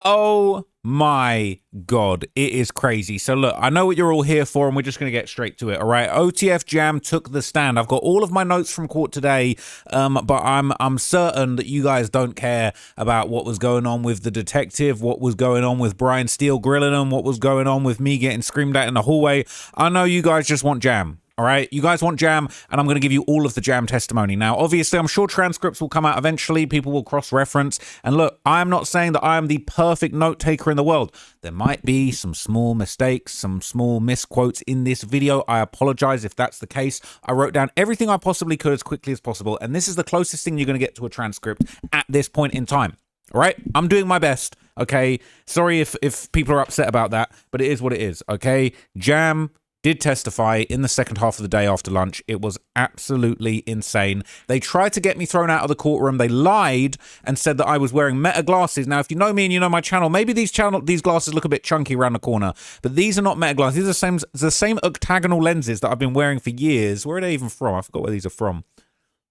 Oh my God, it is crazy. So look, I know what you're all here for, and we're just going to get straight to it. All right, OTF Jam took the stand. I've got all of my notes from court today, but I'm certain that you guys don't care about what was going on with the detective, what was going on with Brian Steele grilling him, what was going on with me getting screamed at in the hallway. I know you guys just want Jam. All right, you guys want Jam, and I'm going to give you all of the Jam testimony. Now, obviously, I'm sure transcripts will come out eventually. People will cross-reference. And look, I'm not saying that I am the perfect note taker in the world. There might be some small mistakes, some small misquotes in this video. I apologize if that's the case. I wrote down everything I possibly could as quickly as possible, and this is the closest thing you're going to get to a transcript at this point in time. All right, I'm doing my best. Okay, sorry if people are upset about that, but it is what it is. Okay, Jam did testify in the second half of the day after lunch. It was absolutely insane. They tried to get me thrown out of the courtroom. They lied and said that I was wearing Meta glasses. Now, if you know me and you know my channel, maybe these glasses look a bit chunky around the corner, but these are not Meta glasses. These are the same octagonal lenses that I've been wearing for years. Where are they even from? I forgot where these are from.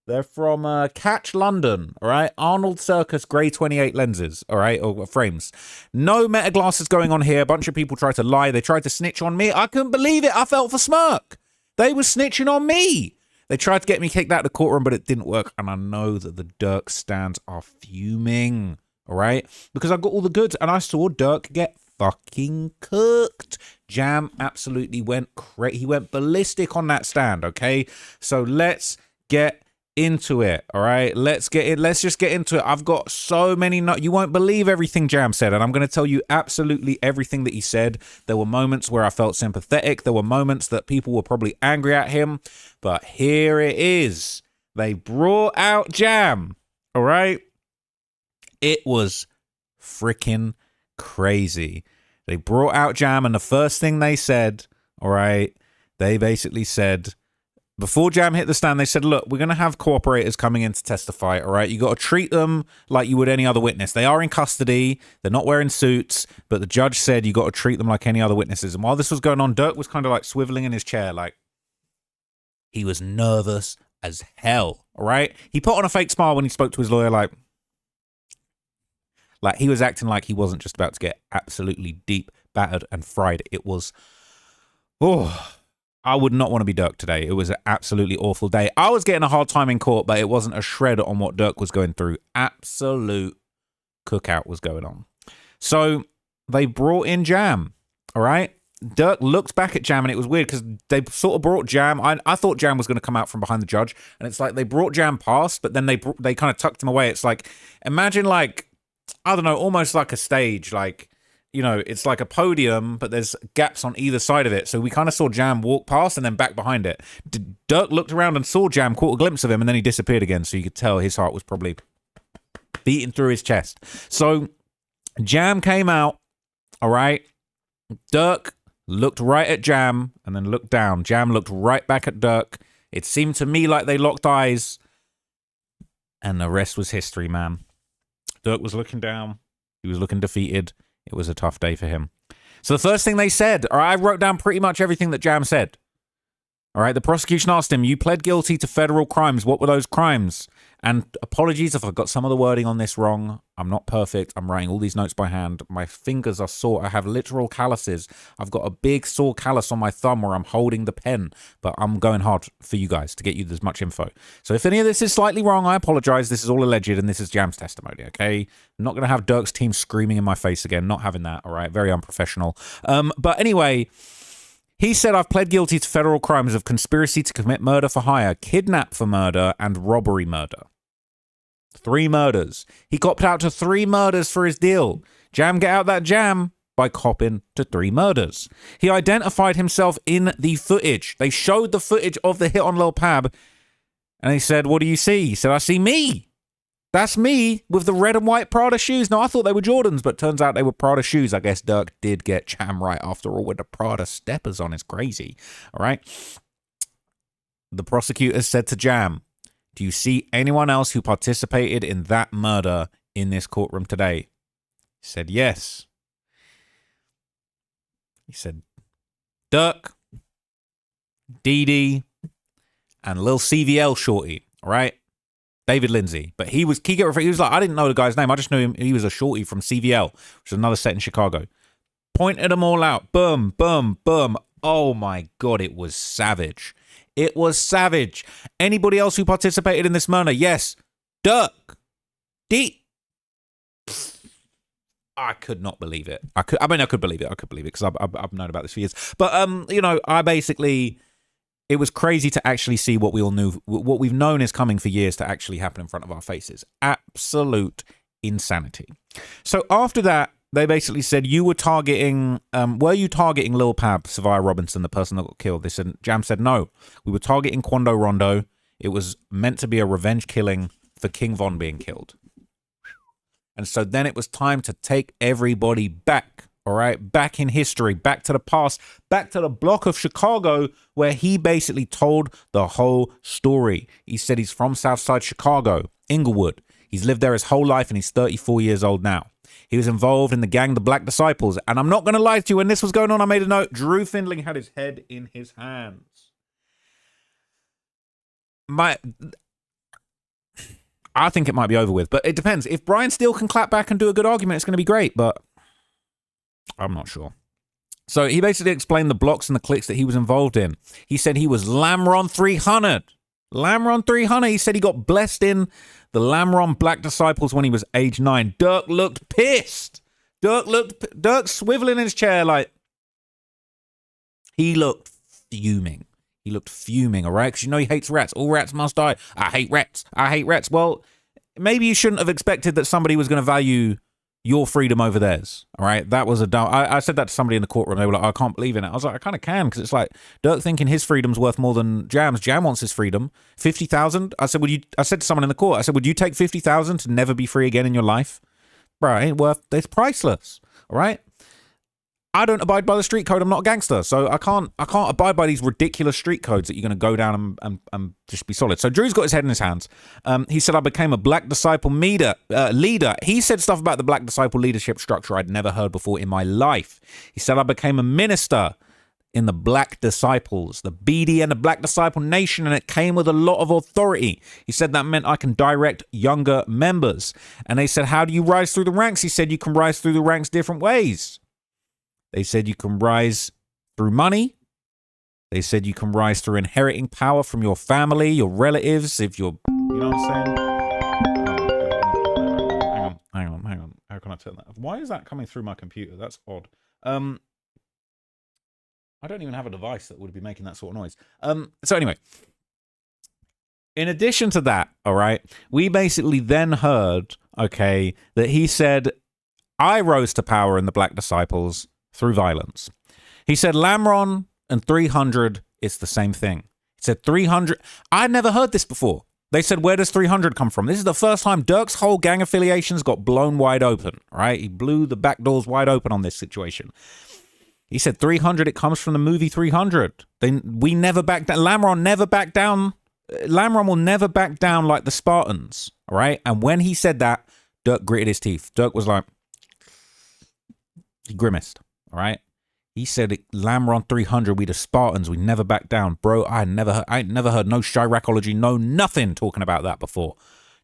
They're from Catch London, all right? Arnold Circus Grey 28 lenses, all right, or frames. No Meta glasses going on here. A bunch of people tried to lie. They tried to snitch on me. I couldn't believe it. I felt for smirk. They were snitching on me. They tried to get me kicked out of the courtroom, but it didn't work. And I know that the Dirk stands are fuming, all right? Because I got all the goods, and I saw Dirk get fucking cooked. Jam absolutely went crazy. He went ballistic on that stand, okay? So let's get into it. All right, let's just get into it. I've got so many you won't believe everything Jam said, and I'm going to tell you absolutely everything that he said. There were moments where I felt sympathetic. There were moments that people were probably angry at him, but here it is. They brought out Jam. All right, it was freaking crazy. They brought out Jam, and the first thing they said, all right, they basically said, before Jam hit the stand, they said, look, we're going to have cooperators coming in to testify, all right? You got to treat them like you would any other witness. They are in custody. They're not wearing suits, but the judge said you got to treat them like any other witnesses. And while this was going on, Dirk was kind of like swiveling in his chair, like he was nervous as hell, all right? He put on a fake smile when he spoke to his lawyer, like he was acting like he wasn't just about to get absolutely deep, battered, and fried. It was, I would not want to be Dirk today. It was an absolutely awful day. I was getting a hard time in court, but it wasn't a shred on what Dirk was going through. Absolute cookout was going on. So they brought in Jam, all right? Dirk looked back at Jam, and it was weird because they sort of brought Jam. I thought Jam was going to come out from behind the judge, and it's like they brought Jam past, but then they kind of tucked him away. It's like, imagine like, I don't know, almost like a stage, like, you know, it's like a podium, but there's gaps on either side of it. So we kind of saw Jam walk past and then back behind it. Dirk looked around and saw Jam, caught a glimpse of him, and then he disappeared again. So you could tell his heart was probably beating through his chest. So Jam came out, all right? Dirk looked right at Jam and then looked down. Jam looked right back at Dirk. It seemed to me like they locked eyes, and the rest was history, man. Dirk was looking down. He was looking defeated. It was a tough day for him. So the first thing they said, all right, I wrote down pretty much everything that Jam said. All right, the prosecution asked him, you pled guilty to federal crimes. What were those crimes? And apologies if I got some of the wording on this wrong. I'm not perfect. I'm writing all these notes by hand. My fingers are sore. I have literal calluses. I've got a big sore callus on my thumb where I'm holding the pen. But I'm going hard for you guys to get you as much info. So if any of this is slightly wrong, I apologize. This is all alleged, and this is Jam's testimony, okay? I'm not going to have Dirk's team screaming in my face again. Not having that, all right? Very unprofessional. But anyway, he said, I've pled guilty to federal crimes of conspiracy to commit murder for hire, kidnap for murder, and robbery murder. 3 murders. He copped out to 3 murders for his deal. Jam get out that jam by copping to 3 murders. He identified himself in the footage. They showed the footage of the hit on Lil Pab, and he said, what do you see? He said, I see me. That's me with the red and white Prada shoes. Now, I thought they were Jordans, but turns out they were Prada shoes. I guess Dirk did get Jam right after all with the Prada steppers on. It's crazy. All right. The prosecutors said to Jam, do you see anyone else who participated in that murder in this courtroom today? He said, yes. He said, Dirk, Dee Dee, and Lil CVL Shorty. All right. David Lindsay. But he was like, I didn't know the guy's name. I just knew him. He was a shorty from CVL, which is another set in Chicago. Pointed them all out. Boom, boom, boom. Oh my God, it was savage. It was savage. Anybody else who participated in this murder? Yes. Dirk. I could not believe it. I could believe it. I could believe it because I've known about this for years. But it was crazy to actually see what we all knew, what we've known is coming for years to actually happen in front of our faces. Absolute insanity. So after that, they basically said, you were targeting, were you targeting Lil Pab, Savia Robinson, the person that got killed? They said, Jam said, no, we were targeting Quando Rondo. It was meant to be a revenge killing for King Von being killed. And so then it was time to take everybody back, all right? Back in history, back to the past, back to the block of Chicago where he basically told the whole story. He said he's from Southside Chicago, Inglewood. He's lived there his whole life and he's 34 years old now. He was involved in the gang, the Black Disciples. And I'm not going to lie to you, when this was going on, I made a note. Drew Findling had his head in his hands. I think it might be over with, but it depends. If Brian Steele can clap back and do a good argument, it's going to be great, but I'm not sure. So he basically explained the blocks and the cliques that he was involved in. He said he was Lamron 300. Lamron 300. He said he got blessed in the Lamron Black Disciples when he was age 9. Dirk looked pissed. Dirk swiveling in his chair like he looked fuming. He looked fuming, all right? Because you know he hates rats. All rats must die. I hate rats. I hate rats. Well, maybe you shouldn't have expected that somebody was going to value your freedom over theirs, all right? That was a dumb... I said that to somebody in the courtroom. They were like, I can't believe in it. I was like, I kind of can, because it's like Dirk thinking his freedom's worth more than Jam's. Jam wants his freedom. 50,000? I said to someone in the court, I said, would you take 50,000 to never be free again in your life? Bro, it ain't worth... It's priceless, all right? I don't abide by the street code. I'm not a gangster, so I can't abide by these ridiculous street codes that you're going to go down and just be solid. So Drew's got his head in his hands. He said, I became a Black Disciple leader. He said stuff about the Black Disciple leadership structure I'd never heard before in my life. He said, I became a minister in the Black Disciples, the BD and the Black Disciple Nation, and it came with a lot of authority. He said that meant I can direct younger members. And they said, how do you rise through the ranks? He said, you can rise through the ranks different ways. They said you can rise through money. They said you can rise through inheriting power from your family, your relatives, if you're, you know what I'm saying? Hang on. How can I turn that off? Why is that coming through my computer? That's odd. I don't even have a device that would be making that sort of noise. So anyway, in addition to that, all right, we basically then heard, okay, that he said, I rose to power in the Black Disciples through violence. He said Lamron and 300 is the same thing. He said 300. I'd never heard this before. They said, where does 300 come from? This is the first time Dirk's whole gang affiliations got blown wide open, right? He blew the back doors wide open on this situation. He said 300, it comes from the movie 300. We never back down. Lamron never backed down. Lamron will never back down like the Spartans, all right? And when he said that, Dirk gritted his teeth. Dirk was like, he grimaced. All right. He said, Lamron 300, we the Spartans, we never back down. Bro, I ain't never heard no chiracology, no nothing talking about that before.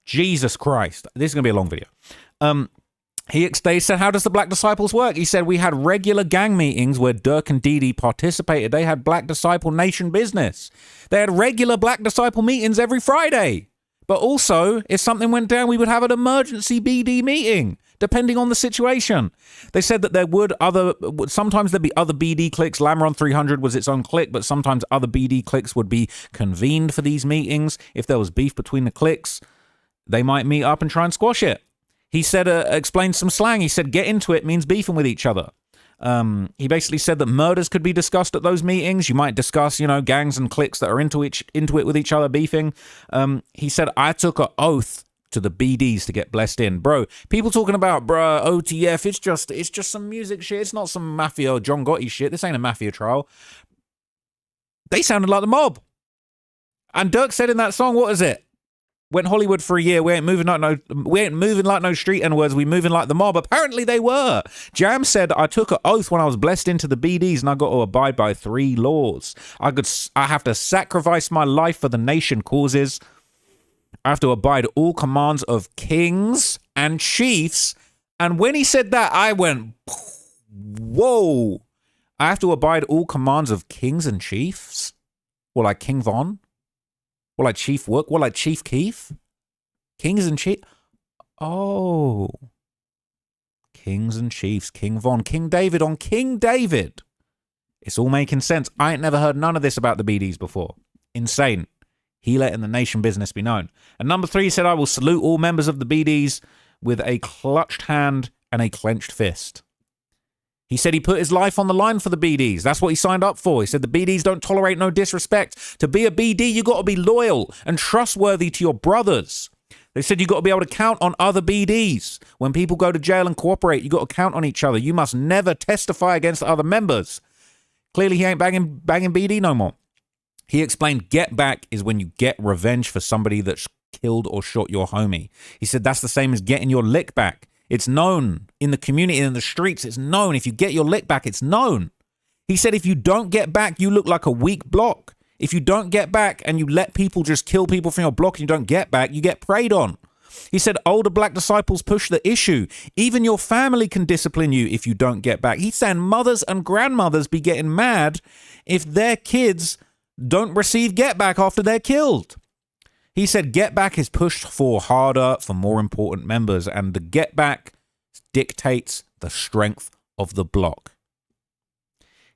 Jesus Christ. This is going to be a long video. They said, how does the Black Disciples work? He said, we had regular gang meetings where Dirk and Dee Dee participated. They had Black Disciple Nation business. They had regular Black Disciple meetings every Friday. But also, if something went down, we would have an emergency BD meeting, depending on the situation. They said that sometimes there'd be other BD cliques. Lamron 300 was its own clique, but sometimes other BD cliques would be convened for these meetings. If there was beef between the cliques, they might meet up and try and squash it. He said, explained some slang. He said, get into it means beefing with each other. He basically said that murders could be discussed at those meetings. You might discuss, gangs and cliques that are into it with each other, beefing. He said, I took an oath to the BDs to get blessed in. Bro, people talking about, OTF, it's just some music shit. It's not some mafia or John Gotti shit. This ain't a mafia trial. They sounded like the mob. And Dirk said in that song, what is it? Went Hollywood for a year. We ain't moving like no street N-words. We moving like the mob. Apparently they were. Jam said, I took an oath when I was blessed into the BDs and I got to abide by 3 laws. I have to sacrifice my life for the nation causes. I have to abide all commands of kings and chiefs. And when he said that, I went, whoa. I have to abide all commands of kings and chiefs? Well, like King Von? Well, like Chief Wook? Well, like Chief Keef? Kings and chiefs? Oh. Kings and chiefs. King Von. King David on King David. It's all making sense. I ain't never heard none of this about the BDs before. Insane. He letting the nation business be known. And number 3 said, I will salute all members of the BDs with a clutched hand and a clenched fist. He said he put his life on the line for the BDs. That's what he signed up for. He said the BDs don't tolerate no disrespect. To be a BD, you got to be loyal and trustworthy to your brothers. They said you got to be able to count on other BDs. When people go to jail and cooperate, you got to count on each other. You must never testify against other members. Clearly, he ain't banging BD no more. He explained get back is when you get revenge for somebody that's killed or shot your homie. He said that's the same as getting your lick back. It's known in the community, in the streets. It's known. If you get your lick back, it's known. He said if you don't get back, you look like a weak block. If you don't get back and you let people just kill people from your block and you don't get back, you get preyed on. He said older black disciples push the issue. Even your family can discipline you if you don't get back. He's saying mothers and grandmothers be getting mad if their kids don't receive get back after they're killed. He said get back is pushed for harder for more important members, and the get back dictates the strength of the block.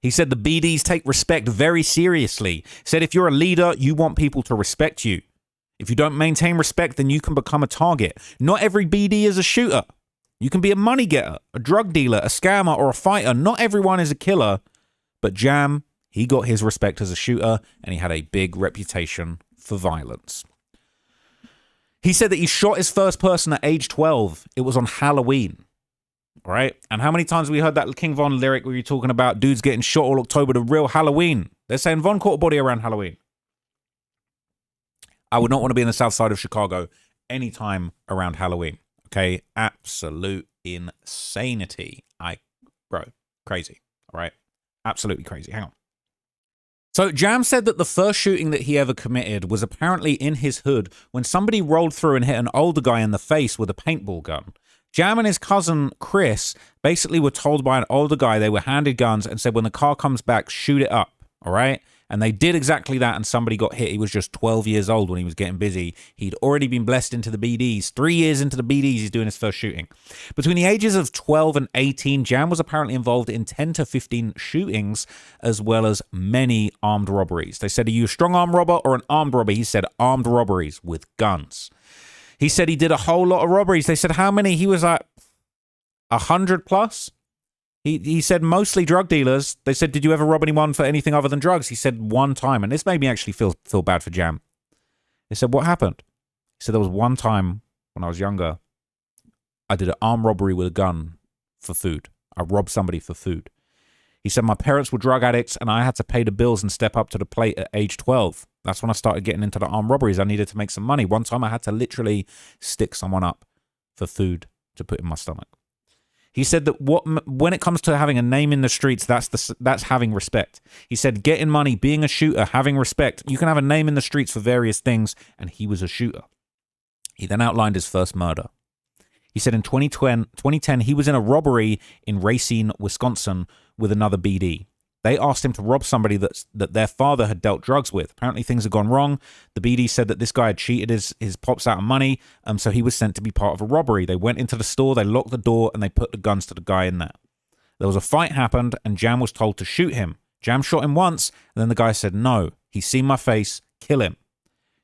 He said the BDs take respect very seriously. Said if you're a leader, you want people to respect you. If you don't maintain respect, then you can become a target. Not every BD is a shooter. You can be a money getter, a drug dealer, a scammer, or a fighter. Not everyone is a killer. But Jam, he got his respect as a shooter, and he had a big reputation for violence. He said that he shot his first person at age 12. It was on Halloween. All right? And how many times have we heard that King Von lyric where you're talking about dudes getting shot all October, the real Halloween? They're saying Von caught a body around Halloween. I would not want to be in the south side of Chicago anytime around Halloween. Okay? Absolute insanity. Bro, crazy. All right? Absolutely crazy. Hang on. So Jam said that the first shooting that he ever committed was apparently in his hood when somebody rolled through and hit an older guy in the face with a paintball gun. Jam and his cousin Chris basically were told by an older guy they were handed guns and said when the car comes back, shoot it up, all right? And they did exactly that, and somebody got hit. He was just 12 years old when he was getting busy. He'd already been blessed into the BDs. 3 years into the BDs, he's doing his first shooting. Between the ages of 12 and 18, Jam was apparently involved in 10 to 15 shootings, as well as many armed robberies. They said, are you a strong arm robber or an armed robber? He said armed robberies with guns. He said he did a whole lot of robberies. They said how many? He was like 100 plus. He said mostly drug dealers. They said, did you ever rob anyone for anything other than drugs? He said one time, and this made me actually feel bad for Jam. They said, what happened? He said there was one time when I was younger, I did an armed robbery with a gun for food. I robbed somebody for food. He said my parents were drug addicts and I had to pay the bills and step up to the plate at age 12. That's when I started getting into the armed robberies. I needed to make some money. One time I had to literally stick someone up for food to put in my stomach. He said that when it comes to having a name in the streets, that's having respect. He said getting money, being a shooter, having respect. You can have a name in the streets for various things, and he was a shooter. He then outlined his first murder. He said in 2010, he was in a robbery in Racine, Wisconsin with another BD. They asked him to rob somebody that their father had dealt drugs with. Apparently things had gone wrong. The BD said that this guy had cheated his pops out of money, so he was sent to be part of a robbery. They went into the store, they locked the door, and they put the guns to the guy in there. There was a fight happened, and Jam was told to shoot him. Jam shot him once, and then the guy said, no, he's seen my face, kill him.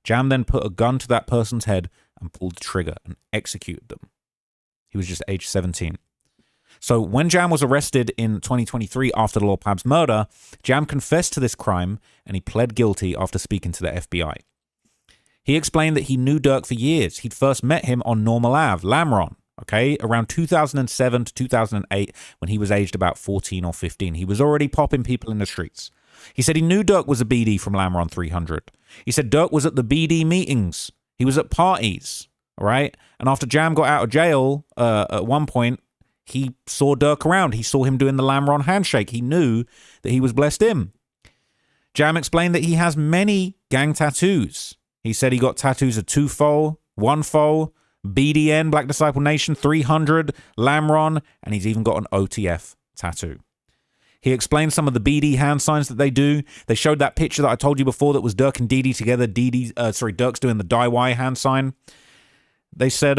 Jam then put a gun to that person's head and pulled the trigger and executed them. He was just age 17. So when Jam was arrested in 2023 after the Lil Pab's murder, Jam confessed to this crime and he pled guilty after speaking to the FBI. He explained that he knew Dirk for years. He'd first met him on Normal Ave, Lamron, okay, around 2007 to 2008 when he was aged about 14 or 15. He was already popping people in the streets. He said he knew Dirk was a BD from Lamron 300. He said Dirk was at the BD meetings. He was at parties, all right? And after Jam got out of jail at one point, he saw Dirk around. He saw him doing the Lamron handshake. He knew that he was blessed in. Jam explained that he has many gang tattoos. He said he got tattoos of 2 Fo, 1 Fo, BDN, Black Disciple Nation, 300, Lamron, and he's even got an OTF tattoo. He explained some of the BD hand signs that they do. They showed that picture that I told you before that was Dirk and Dee together. Dirk's doing the Die Y hand sign. They said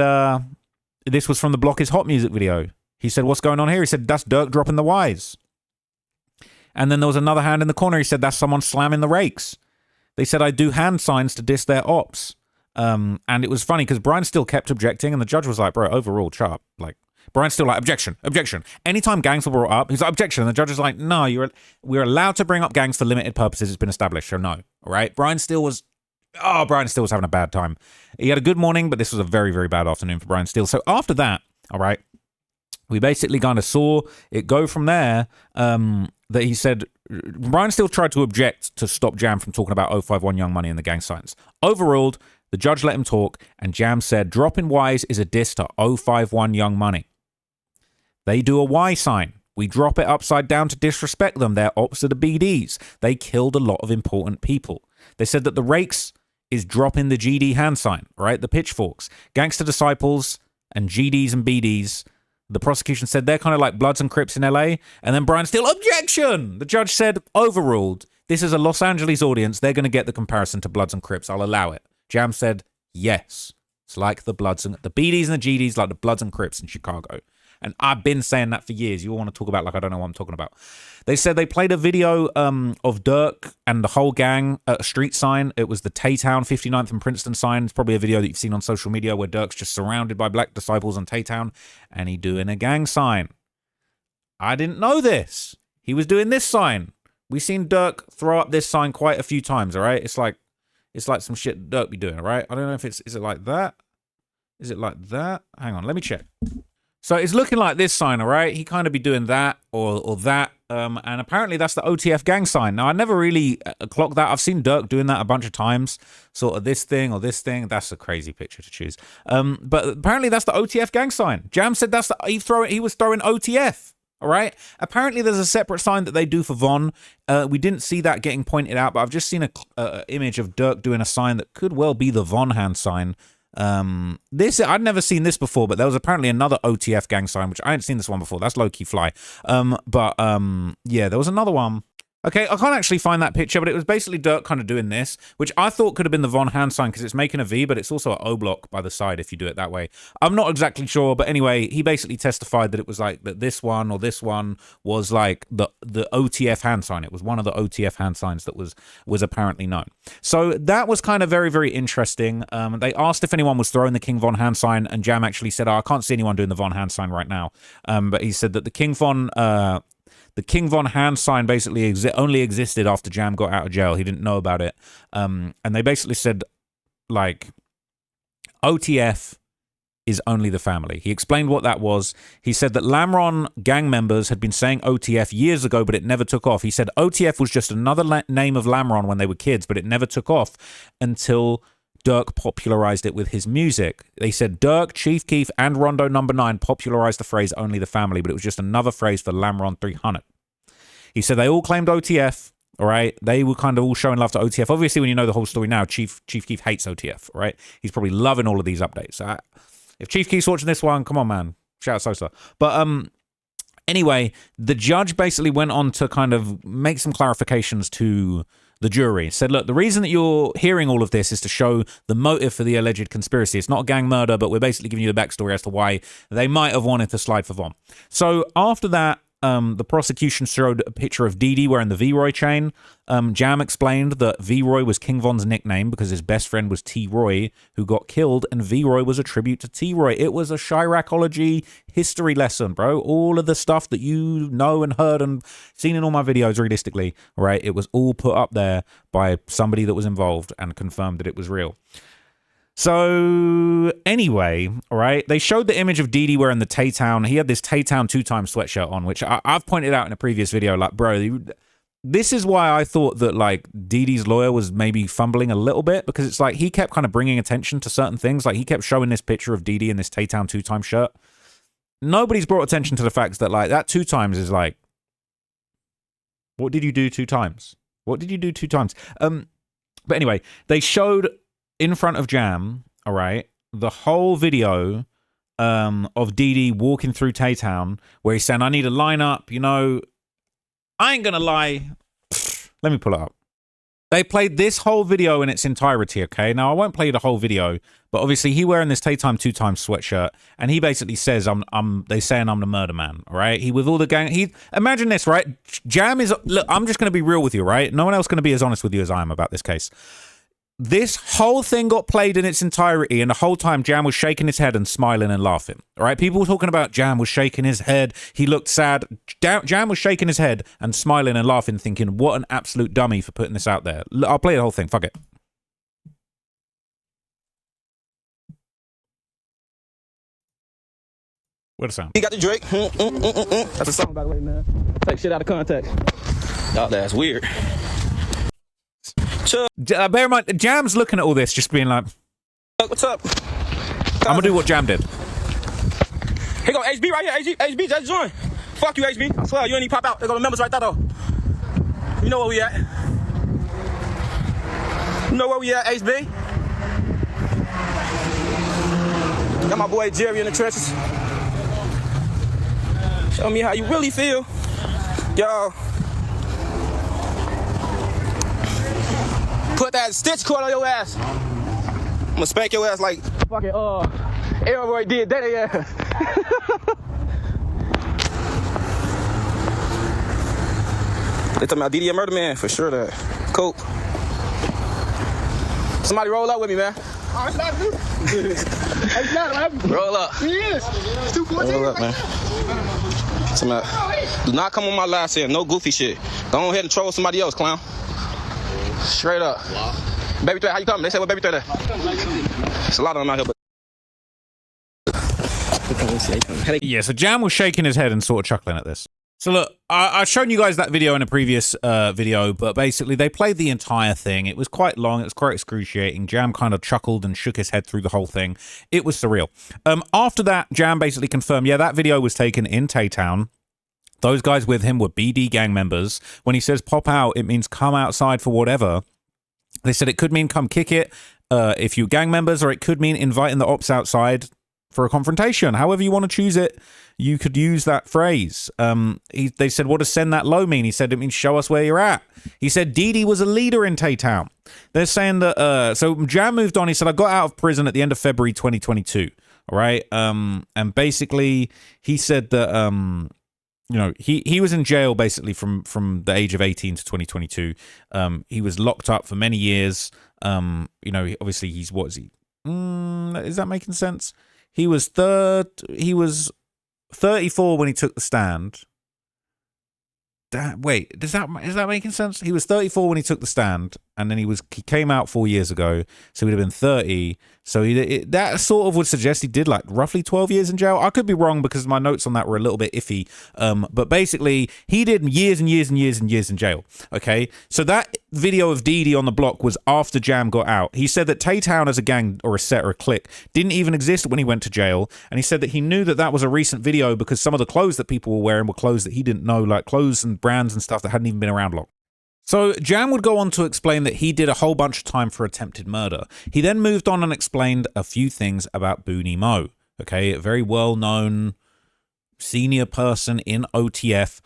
this was from the Block is Hot music video. He said, what's going on here? He said, that's Dirk dropping the Ys. And then there was another hand in the corner. He said, that's someone slamming the rakes. They said, I do hand signs to diss their ops. And it was funny because Brian still kept objecting and the judge was like, bro, overruled, sharp. Like, Brian's still like, objection. Anytime gangs were brought up, he's like, objection. And the judge is like, no, we're allowed to bring up gangs for limited purposes. It's been established, so no. All right. Brian still was having a bad time. He had a good morning, but this was a very, very bad afternoon for Brian Steele. So after that, all right, we basically kind of saw it go from there. That he said, Brian Steele tried to object to stop Jam from talking about 051 Young Money and the gang signs. Overruled, the judge let him talk, and Jam said, dropping Ys is a diss to 051 Young Money. They do a Y sign. We drop it upside down to disrespect them. They're ops of the BDs. They killed a lot of important people. They said that the rakes is dropping the GD hand sign, right? The pitchforks. Gangster disciples and GDs and BDs. The prosecution said they're kind of like Bloods and Crips in LA. And then Brian Steele, objection! The judge said, overruled. This is a Los Angeles audience. They're going to get the comparison to Bloods and Crips. I'll allow it. Jam said, yes. It's like the Bloods and the BDs and the GDs, like the Bloods and Crips in Chicago. And I've been saying that for years. You all want to talk about like I don't know what I'm talking about. They said they played a video of Dirk and the whole gang at a street sign. It was the Taytown 59th and Princeton sign. It's probably a video that you've seen on social media where Dirk's just surrounded by black disciples on Taytown and he doing a gang sign. I didn't know this. He was doing this sign. We've seen Dirk throw up this sign quite a few times, all right? It's like some shit Dirk be doing, all right? I don't know if is it like that? Is it like that? Hang on, let me check. So it's looking like this sign, all right? He kind of be doing that or that. And apparently that's the OTF gang sign. Now, I never really clocked that. I've seen Dirk doing that a bunch of times. Sort of this thing or this thing. That's a crazy picture to choose. But apparently that's the OTF gang sign. Jam said he was throwing OTF. All right. Apparently there's a separate sign that they do for Von. We didn't see that getting pointed out, but I've just seen a image of Dirk doing a sign that could well be the Von hand sign. I'd never seen this before, but there was apparently another OTF gang sign, which I hadn't seen this one before. That's low-key fly. Yeah, there was another one. Okay, I can't actually find that picture, but it was basically Dirk kind of doing this, which I thought could have been the Von hand sign because it's making a V, but it's also an O block by the side if you do it that way. I'm not exactly sure, but anyway, he basically testified that it was like that this one or this one was like the OTF hand sign. It was one of the OTF hand signs that was apparently known. So that was kind of very, very interesting. They asked if anyone was throwing the King Von hand sign, and Jam actually said, I can't see anyone doing the Von hand sign right now. But he said that the King Von hand sign basically only existed after Jam got out of jail. He didn't know about it. And they basically said, like, OTF is only the family. He explained what that was. He said that Lamron gang members had been saying OTF years ago, but it never took off. He said OTF was just another name of Lamron when they were kids, but it never took off until Dirk popularized it with his music. They said Dirk, Chief Keef, and Rondo Number 9 popularized the phrase only the family, but it was just another phrase for Lamron 300. He said they all claimed OTF, all right? They were kind of all showing love to OTF. Obviously, when you know the whole story now, Chief Keef hates OTF, all right? He's probably loving all of these updates. If Chief Keef's watching this one, come on, man. Shout out Sosa. But anyway, the judge basically went on to kind of make some clarifications to the jury. Said, look, the reason that you're hearing all of this is to show the motive for the alleged conspiracy. It's not a gang murder, but we're basically giving you the backstory as to why they might have wanted to slide for Von. So after that, the prosecution showed a picture of Dee wearing the V-Roy chain. Jam explained that V-Roy was King Von's nickname because his best friend was T-Roy, who got killed, and V-Roy was a tribute to T-Roy. It was a Chiracology history lesson, bro. All of the stuff that you know and heard and seen in all my videos, realistically, right? It was all put up there by somebody that was involved and confirmed that it was real. So anyway, all right, they showed the image of Dee wearing the Taytown. He had this Taytown 2-time sweatshirt on, which I've pointed out in a previous video. Like, bro, this is why I thought that, like, Dee lawyer was maybe fumbling a little bit, because it's like he kept kind of bringing attention to certain things. Like, he kept showing this picture of Dee in this Taytown 2-time shirt. Nobody's brought attention to the fact that, like, that 2 times is like, what did you do 2 times? What did you do 2 times? But anyway, they showed in front of Jam, all right, the whole video of Dee walking through Tay-Town where he's saying, I need a lineup, you know, I ain't gonna lie. Let me pull it up. They played this whole video in its entirety, okay? Now, I won't play the whole video, but obviously he wearing this Tay-Time 2 times sweatshirt, and he basically says, they saying I'm the murder man, all right? He with all the gang, imagine this, right? Jam is, look, I'm just going to be real with you, right? No one else going to be as honest with you as I am about this case. This whole thing got played in its entirety, and the whole time Jam was shaking his head and smiling and laughing. All right, people were talking about Jam was shaking his head. He looked sad. Jam was shaking his head and smiling and laughing, thinking, what an absolute dummy for putting this out there. I'll play the whole thing. Fuck it. What a sound. You got the Drake. That's a song, by the way, man. Take shit out of context. Y'all, that's weird. Bear in mind, Jam's looking at all this, just being like, what's up? I'm gonna do what Jam did. Here go HB right here. HB just joined. Fuck you, HB. I swear, you ain't even pop out. There go the members right there, though. You know where we at. You know where we at, HB. Got my boy Jerry in the trenches. Show me how you really feel. Yo. Put that stitch cord on your ass. I'm gonna spank your ass like fucking Elroy did that ass. They talking about DD murder man for sure. That cool. Somebody roll up with me, man. Oh, it's not new. It's not. Roll up. He is. It's 214. Roll up, man. Do not come on my live saying no goofy shit. Go ahead and troll somebody else, clown. Straight up. Wow. Baby threat, how you coming? They say what baby threat is. There's a lot of them out here, but... Yeah, so Jam was shaking his head and sort of chuckling at this. So look, I've shown you guys that video in a previous video, but basically they played the entire thing. It was quite long. It was quite excruciating. Jam kind of chuckled and shook his head through the whole thing. It was surreal. After that, Jam basically confirmed, yeah, that video was taken in Tay-Town. Those guys with him were BD gang members. When he says pop out, it means come outside for whatever. They said it could mean come kick it if you gang members, or it could mean inviting the ops outside for a confrontation. However you want to choose it, you could use that phrase. They said, what does send that low mean? He said, it means show us where you're at. He said Dee was a leader in Tay-Town. They're saying that, so Jam moved on. He said, I got out of prison at the end of February 2022. All right. And basically he said that, you know, he was in jail basically from the age of 18 to 2022. He was locked up for many years. You know, obviously he's, what is he? Is that making sense? He was 34 when he took the stand. Wait, is that making sense? He was 34 when he took the stand, and then he came out 4 years ago, so he'd have been 30. So that sort of would suggest he did like roughly 12 years in jail. I could be wrong because my notes on that were a little bit iffy. But basically, he did years and years and years and years in jail. Okay, so that video of Dee on the block was after Jam got out. He said that Tay-Town as a gang or a set or a clique didn't even exist when he went to jail, and he said that he knew that that was a recent video because some of the clothes that people were wearing were clothes that he didn't know, like clothes and brands and stuff that hadn't even been around long. So Jam would go on to explain that he did a whole bunch of time for attempted murder. He then moved on and explained a few things about Booney Mo. Okay, a very well-known senior person in OTF.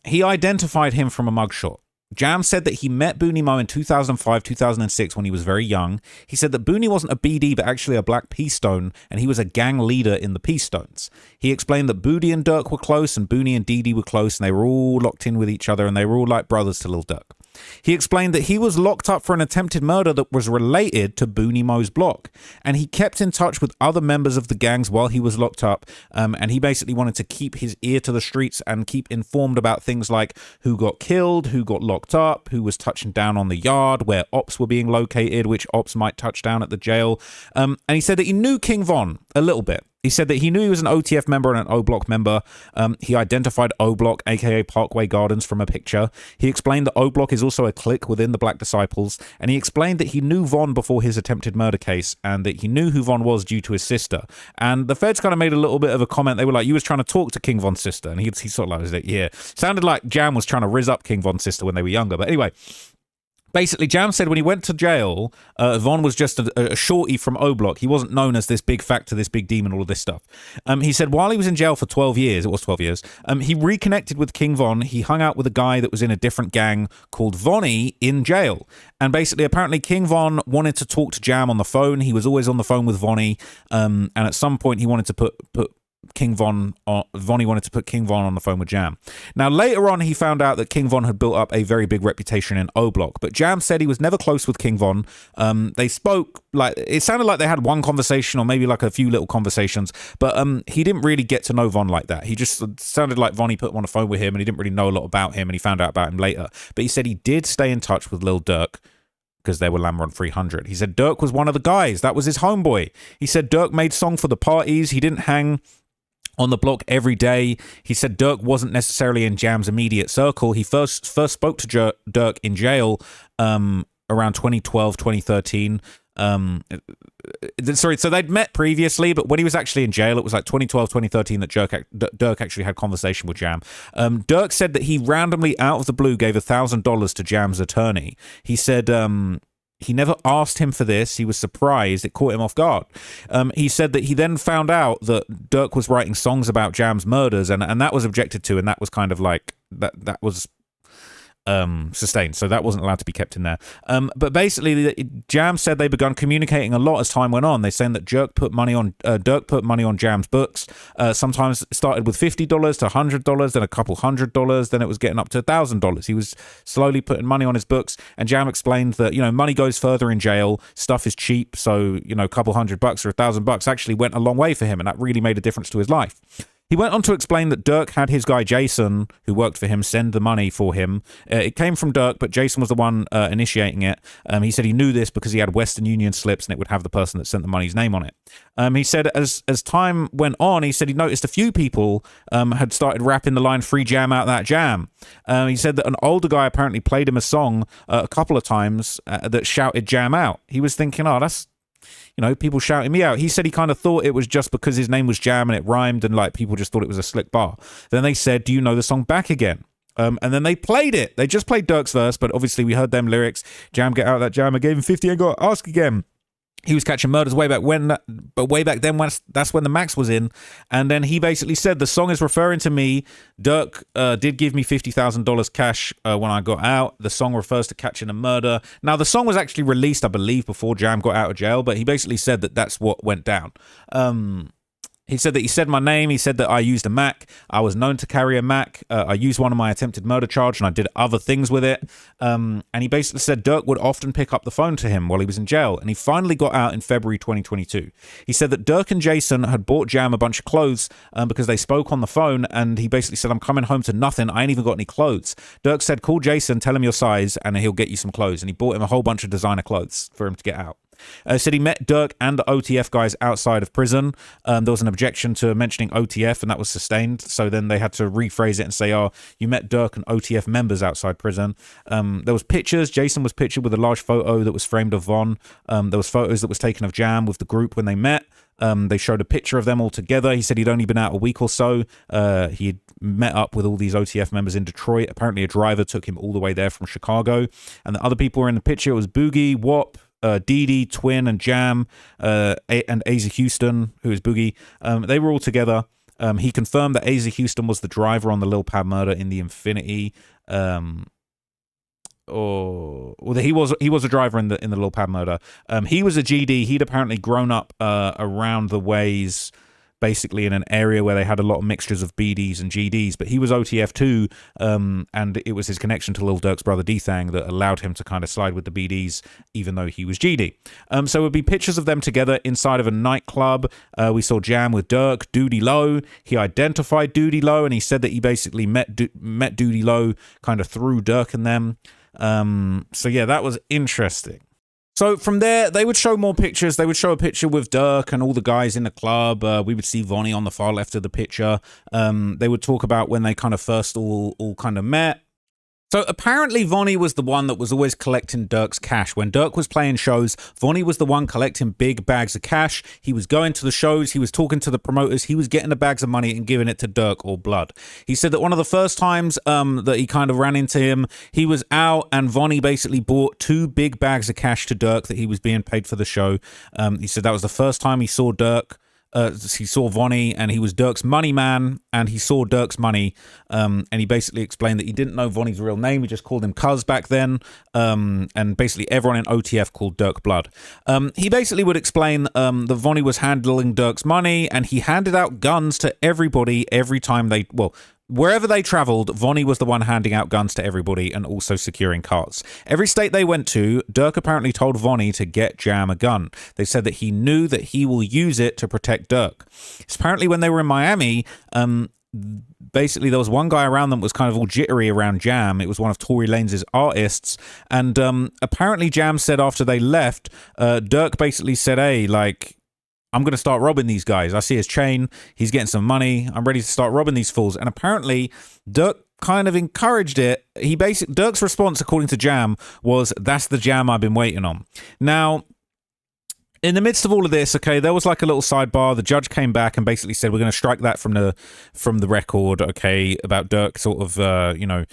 He identified him from a mugshot. Jam said that he met Booney Mo in 2005, 2006 when he was very young. He said that Booney wasn't a BD but actually a Black Peace Stone, and he was a gang leader in the Peace Stones. He explained that Booney and Dirk were close and Booney and Dee were close, and they were all locked in with each other, and they were all like brothers to Lil Durk. He explained that he was locked up for an attempted murder that was related to Booney Mo's block, and he kept in touch with other members of the gangs while he was locked up, and he basically wanted to keep his ear to the streets and keep informed about things like who got killed, who got locked up, who was touching down on the yard, where ops were being located, which ops might touch down at the jail. And he said that he knew King Von a little bit. He said that he knew he was an OTF member and an O-Block member. He identified O-Block, aka Parkway Gardens, from a picture. He explained that O-Block is also a clique within the Black Disciples, and he explained that he knew Von before his attempted murder case, and that he knew who Von was due to his sister. And the feds kind of made a little bit of a comment. They were like, you was trying to talk to King Von's sister, and he sort of like, yeah. Sounded like Jam was trying to rizz up King Von's sister when they were younger. But anyway, Basically, Jam said when he went to jail, Von was just a shorty from O Block. He wasn't known as this big factor, this big demon, all of this stuff. He said while he was in jail for 12 years, it was 12 years, he reconnected with King Von. He hung out with a guy that was in a different gang called Vonnie in jail. And basically, apparently, King Von wanted to talk to Jam on the phone. He was always on the phone with Vonnie. And at some point, he wanted to put King Von, Vonnie wanted to put King Von on the phone with Jam. Now, later on, he found out that King Von had built up a very big reputation in O Block, but Jam said he was never close with King Von. They spoke, like, it sounded like they had one conversation or maybe like a few little conversations, but he didn't really get to know Von like that. He just sounded like Vonnie put him on the phone with him and he didn't really know a lot about him, and he found out about him later. But he said he did stay in touch with Lil Durk, because they were Lamron 300. He said Durk was one of the guys. That was his homeboy. He said Durk made song for the parties. He didn't hang on the block every day. He said Durk wasn't necessarily in Jam's immediate circle. He first spoke to Durk in jail around 2012, 2013. Sorry, so they'd met previously, but when he was actually in jail, it was like 2012, 2013 that Durk actually had conversation with Jam. Durk said that he randomly, out of the blue, gave $1,000 to Jam's attorney. He said he never asked him for this. He was surprised. It caught him off guard. He said that he then found out that Durk was writing songs about Jam's murders, and that was objected to, and that was kind of like that was sustained, so that wasn't allowed to be kept in there. But basically, Jam said they begun communicating a lot as time went on. They're saying that Durk put money on Jam's books. Sometimes it started with $50 to $100, then a couple $100, then it was getting up to $1,000. He was slowly putting money on his books, and Jam explained that, money goes further in jail. Stuff is cheap, so a couple $100 or $1,000 actually went a long way for him, and that really made a difference to his life. He went on to explain that Durk had his guy Jason, who worked for him, send the money for him. It came from Durk, but Jason was the one initiating it. He said he knew this because he had Western Union slips and it would have the person that sent the money's name on it. He said as time went on, he said he noticed a few people had started rapping the line "Free Jam out that jam." He said that an older guy apparently played him a song a couple of times that shouted "Jam out." He was thinking, oh, that's people shouting me out. He said he kind of thought it was just because his name was Jam and it rhymed and like people just thought it was a slick bar. Then they said, do you know the song Back Again? And then they played it. They just played Durk's verse, but obviously we heard them lyrics. Jam, get out that jam. I gave him 50 and got ask again. He was catching murders way back when, but way back then, that's when the max was in. And then he basically said, the song is referring to me. Durk did give me $50,000 cash when I got out. The song refers to catching a murder. Now, the song was actually released, I believe, before Jam got out of jail, but he basically said that that's what went down. He said that he said my name. He said that I used a Mac. I was known to carry a Mac. I used one of my attempted murder charge and I did other things with it. And he basically said Durk would often pick up the phone to him while he was in jail. And he finally got out in February 2022. He said that Durk and Jason had bought Jam a bunch of clothes because they spoke on the phone. And he basically said, I'm coming home to nothing. I ain't even got any clothes. Durk said, call Jason, tell him your size and he'll get you some clothes. And he bought him a whole bunch of designer clothes for him to get out. Said he met Durk and the OTF guys outside of prison. There was an objection to mentioning OTF and that was sustained. So then they had to rephrase it and say, oh, you met Durk and OTF members outside prison. There was pictures. Jason was pictured with a large photo that was framed of Von. There was photos that was taken of Jam with the group when they met. They showed a picture of them all together. He said he'd only been out a week or so. He'd met up with all these OTF members in Detroit. Apparently a driver took him all the way there from Chicago. And the other people were in the picture. It was Boogie, Wop, Dee, Twin, and Jam, and Asa Houston, who is Boogie. They were all together. He confirmed that Asa Houston was the driver on the Lil Pab murder in the Infinity. Or he was a driver in the Lil Pab murder. He was a GD. He'd apparently grown up around the ways, basically in an area where they had a lot of mixtures of BDs and GDs, but he was OTF too, and it was his connection to Lil Durk's brother D-Thang that allowed him to kind of slide with the BDs, even though he was GD. So it would be pictures of them together inside of a nightclub. We saw Jam with Durk, Doody Low. He identified Doody Low, and he said that he basically met Doody Low kind of through Durk and them. So yeah, that was interesting. So from there, they would show more pictures. They would show a picture with Durk and all the guys in the club. We would see Vonnie on the far left of the picture. They would talk about when they kind of first all kind of met. So apparently Vonnie was the one that was always collecting Dirk's cash. When Dirk was playing shows, Vonnie was the one collecting big bags of cash. He was going to the shows, he was talking to the promoters, he was getting the bags of money and giving it to Dirk or Blood. He said that one of the first times that he kind of ran into him, he was out and Vonnie basically bought 2 big bags of cash to Dirk that he was being paid for the show. He said that was the first time he saw Dirk. He saw Vonnie and he was Dirk's money man and he saw Dirk's money and he basically explained that he didn't know Vonnie's real name. He just called him Cuz back then and basically everyone in OTF called Dirk Blood. He basically would explain that Vonnie was handling Dirk's money and he handed out guns to everybody every time wherever they traveled, Vonnie was the one handing out guns to everybody and also securing cars. Every state they went to, Dirk apparently told Vonnie to get Jam a gun. They said that he knew that he will use it to protect Dirk. Apparently when they were in Miami, basically there was one guy around them that was kind of all jittery around Jam. It was one of Tory Lanez's artists. And apparently Jam said after they left, Dirk basically said, hey, like, I'm going to start robbing these guys. I see his chain. He's getting some money. I'm ready to start robbing these fools. And apparently, Dirk kind of encouraged it. Dirk's response, according to Jam, was, that's the Jam I've been waiting on. Now, in the midst of all of this, okay, there was like a little sidebar. The judge came back and basically said, we're going to strike that from the record, okay, about Dirk sort of,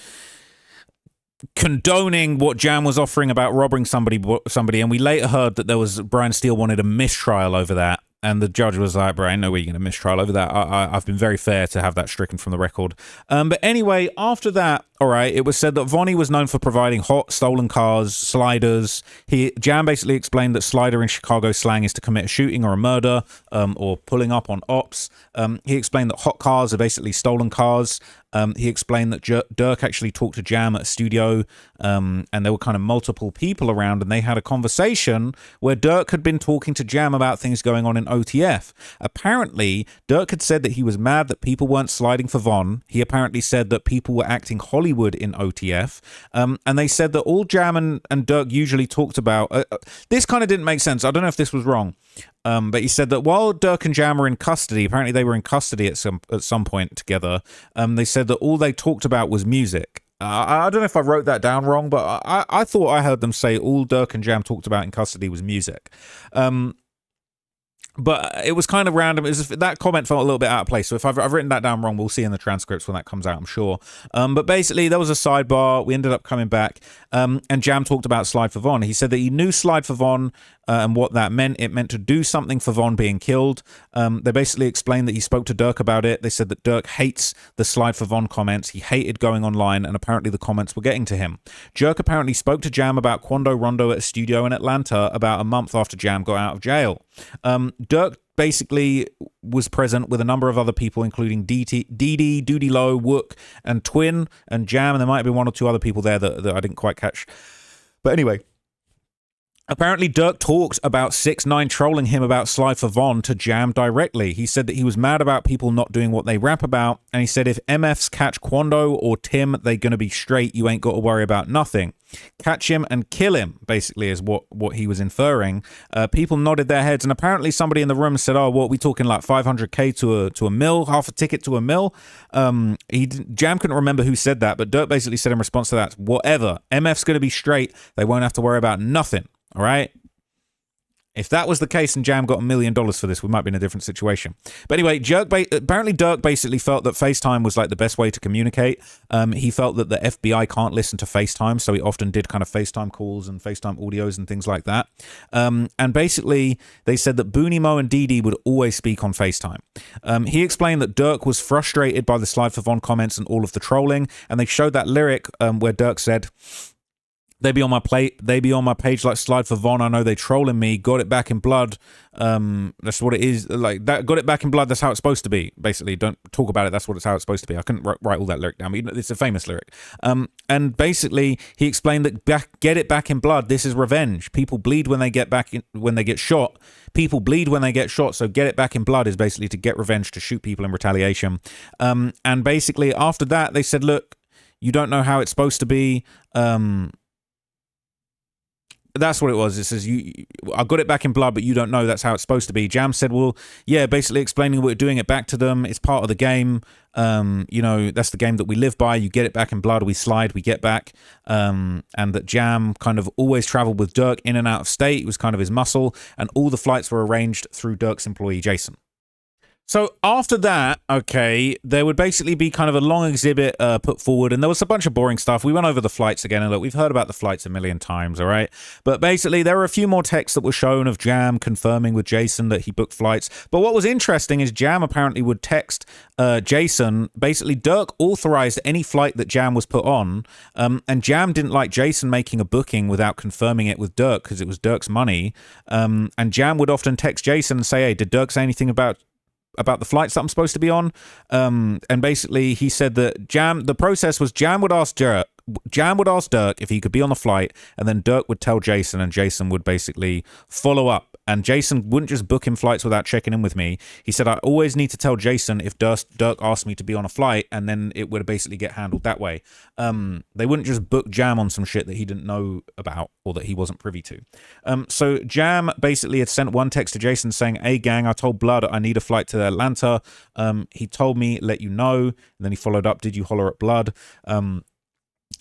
condoning what Jam was offering about robbing somebody, and we later heard that Brian Steele wanted a mistrial over that. And the judge was like, bro, I ain't no way you're going to mistrial over that. I've been very fair to have that stricken from the record. But anyway, after that, all right, it was said that Vonnie was known for providing hot, stolen cars, sliders. Jam basically explained that slider in Chicago slang is to commit a shooting or a murder or pulling up on ops. He explained that hot cars are basically stolen cars. He explained that Dirk actually talked to Jam at a studio and there were kind of multiple people around and they had a conversation where Dirk had been talking to Jam about things going on in OTF. Apparently, Dirk had said that he was mad that people weren't sliding for Von. He apparently said that people were acting Hollywood in OTF. And they said that all Jam and Dirk usually talked about... this kind of didn't make sense. I don't know if this was wrong. But he said that while Dirk and Jam were in custody, apparently they were in custody at some point together, they said that all they talked about was music. I don't know if I wrote that down wrong, but I thought I heard them say all Dirk and Jam talked about in custody was music. But it was kind of random. That comment felt a little bit out of place. So if I've written that down wrong, we'll see in the transcripts when that comes out, I'm sure. But basically, there was a sidebar. We ended up coming back. And Jam talked about Slide for Von. He said that he knew Slide for Von and what that meant. It meant to do something for Von being killed. They basically explained that he spoke to Dirk about it. They said that Dirk hates the Slide for Von comments. He hated going online, and apparently the comments were getting to him. Dirk apparently spoke to Jam about Quando Rondo at a studio in Atlanta about a month after Jam got out of jail. Dirk basically was present with a number of other people, including Dee Dee, Doody Low, Wook, and Twin, and Jam, and there might have been one or two other people there that I didn't quite catch. But anyway, apparently Dirk talked about 6ix9ine trolling him about Slide for Von to Jam directly. He said that he was mad about people not doing what they rap about, and he said if MFs catch Quando or Tim, they gonna be straight, you ain't got to worry about nothing. Catch him and kill him, basically, is what he was inferring. People nodded their heads, and apparently somebody in the room said, oh, what, we talking like 500k to a mil, half a ticket to a mil? Jam couldn't remember who said that, but Dirk basically said in response to that, whatever, MF's gonna be straight, they won't have to worry about nothing. All right. If that was the case and Jam got $1 million for this, we might be in a different situation. But anyway, apparently Dirk basically felt that FaceTime was like the best way to communicate. He felt that the FBI can't listen to FaceTime, so he often did kind of FaceTime calls and FaceTime audios and things like that. And basically, they said that Booney Mo and Dee Dee would always speak on FaceTime. He explained that Dirk was frustrated by the Slide for Von comments and all of the trolling, and they showed that lyric where Dirk said, they be on my page like Slide for Von. I know they trolling me. Got it back in blood. That's what it is. Like that. Got it back in blood. That's how it's supposed to be. Basically, don't talk about it. That's how it's supposed to be. I couldn't write all that lyric down, but it's a famous lyric. And basically, he explained that get it back in blood. This is revenge. People bleed when they get shot. People bleed when they get shot. So get it back in blood is basically to get revenge, to shoot people in retaliation. And basically after that, they said, look, you don't know how it's supposed to be. That's what it was. It says, I got it back in blood, but you don't know that's how it's supposed to be. Jam said, well, yeah, basically explaining what we're doing it back to them. It's part of the game. That's the game that we live by. You get it back in blood, we slide, we get back. And that Jam kind of always traveled with Dirk in and out of state. It was kind of his muscle. And all the flights were arranged through Dirk's employee, Jason. So after that, okay, there would basically be kind of a long exhibit put forward, and there was a bunch of boring stuff. We went over the flights again, and look, we've heard about the flights a million times, all right? But basically, there were a few more texts that were shown of Jam confirming with Jason that he booked flights. But what was interesting is Jam apparently would text Jason. Basically, Dirk authorized any flight that Jam was put on, and Jam didn't like Jason making a booking without confirming it with Dirk because it was Dirk's money. And Jam would often text Jason and say, hey, did Dirk say anything about the flights that I'm supposed to be on? And basically he said that the process was Jam would ask Dirk if he could be on the flight, and then Dirk would tell Jason, and Jason would basically follow up. And Jason wouldn't just book him flights without checking in with me. He said, I always need to tell Jason if Dirk asked me to be on a flight, and then it would basically get handled that way. They wouldn't just book Jam on some shit that he didn't know about or that he wasn't privy to. So Jam basically had sent one text to Jason saying, hey, gang, I told Blood I need a flight to Atlanta. He told me, let you know. And then he followed up, did you holler at Blood?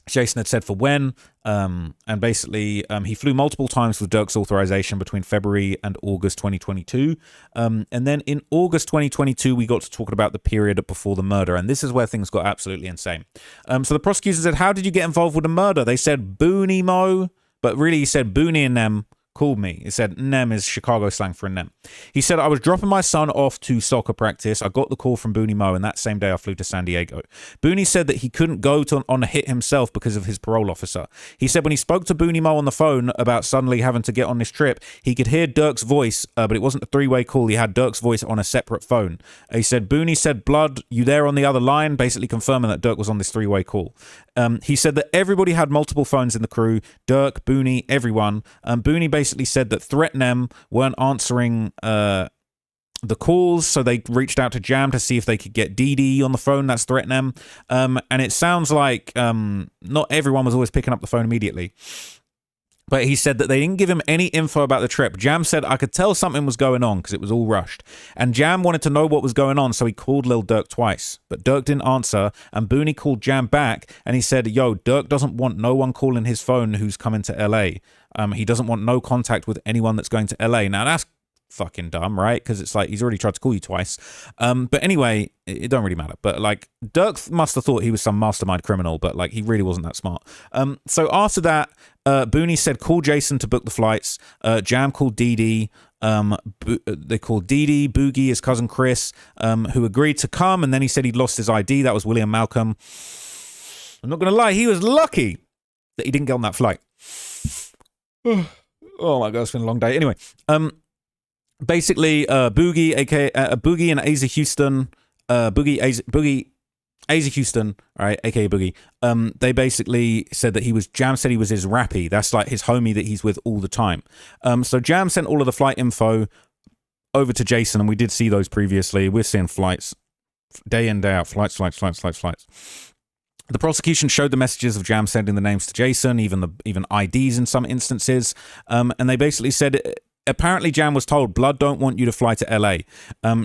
Jason had said for when, and basically he flew multiple times with Dirk's authorization between February and August 2022. And then in August 2022, we got to talking about the period before the murder, and this is where things got absolutely insane. So the prosecution said, how did you get involved with the murder? They said Booney Mo, but really he said Booney and them called me. He said Nem is Chicago slang for Nem. He said, I was dropping my son off to soccer practice. I got the call from Booney Mo, and that same day I flew to San Diego. Booney said that he couldn't go on a hit himself because of his parole officer. He said when he spoke to Booney Mo on the phone about suddenly having to get on this trip, he could hear Dirk's voice, but it wasn't a three-way call. He had Dirk's voice on a separate phone. He said, Booney said, Blood, you there on the other line? Basically confirming that Dirk was on this three-way call. He said that everybody had multiple phones in the crew, Dirk, Booney, everyone. Booney basically said that Threat Nem weren't answering the calls, so they reached out to Jam to see if they could get Dee Dee on the phone. That's Threat Nem. And it sounds like not everyone was always picking up the phone immediately. But he said that they didn't give him any info about the trip. Jam said, I could tell something was going on because it was all rushed. And Jam wanted to know what was going on, so he called Lil Durk twice. But Dirk didn't answer, and Booney called Jam back, and he said, yo, Dirk doesn't want no one calling his phone who's coming to LA. He doesn't want no contact with anyone that's going to LA. Now, that's fucking dumb, right? Because it's like he's already tried to call you twice. But anyway, it don't really matter. But like Dirk must have thought he was some mastermind criminal, but like he really wasn't that smart. So after that, Booney said call Jason to book the flights. Jam called Dee Dee. They called Dee Dee, Boogie, his cousin Chris, who agreed to come, and then he said he'd lost his ID. That was William Malcolm. I'm not gonna lie, he was lucky that he didn't get on that flight. Oh my god, it's been a long day. Anyway, basically, Boogie, aka Boogie and Asa Houston, Boogie, Asa Houston, all right, aka Boogie. They basically said that Jam said he was his rappy. That's like his homie that he's with all the time. So Jam sent all of the flight info over to Jason, and we did see those previously. We're seeing flights day in, day out, flights. The prosecution showed the messages of Jam sending the names to Jason, even IDs in some instances. And they basically said, apparently Jam was told, Blood don't want you to fly to LA.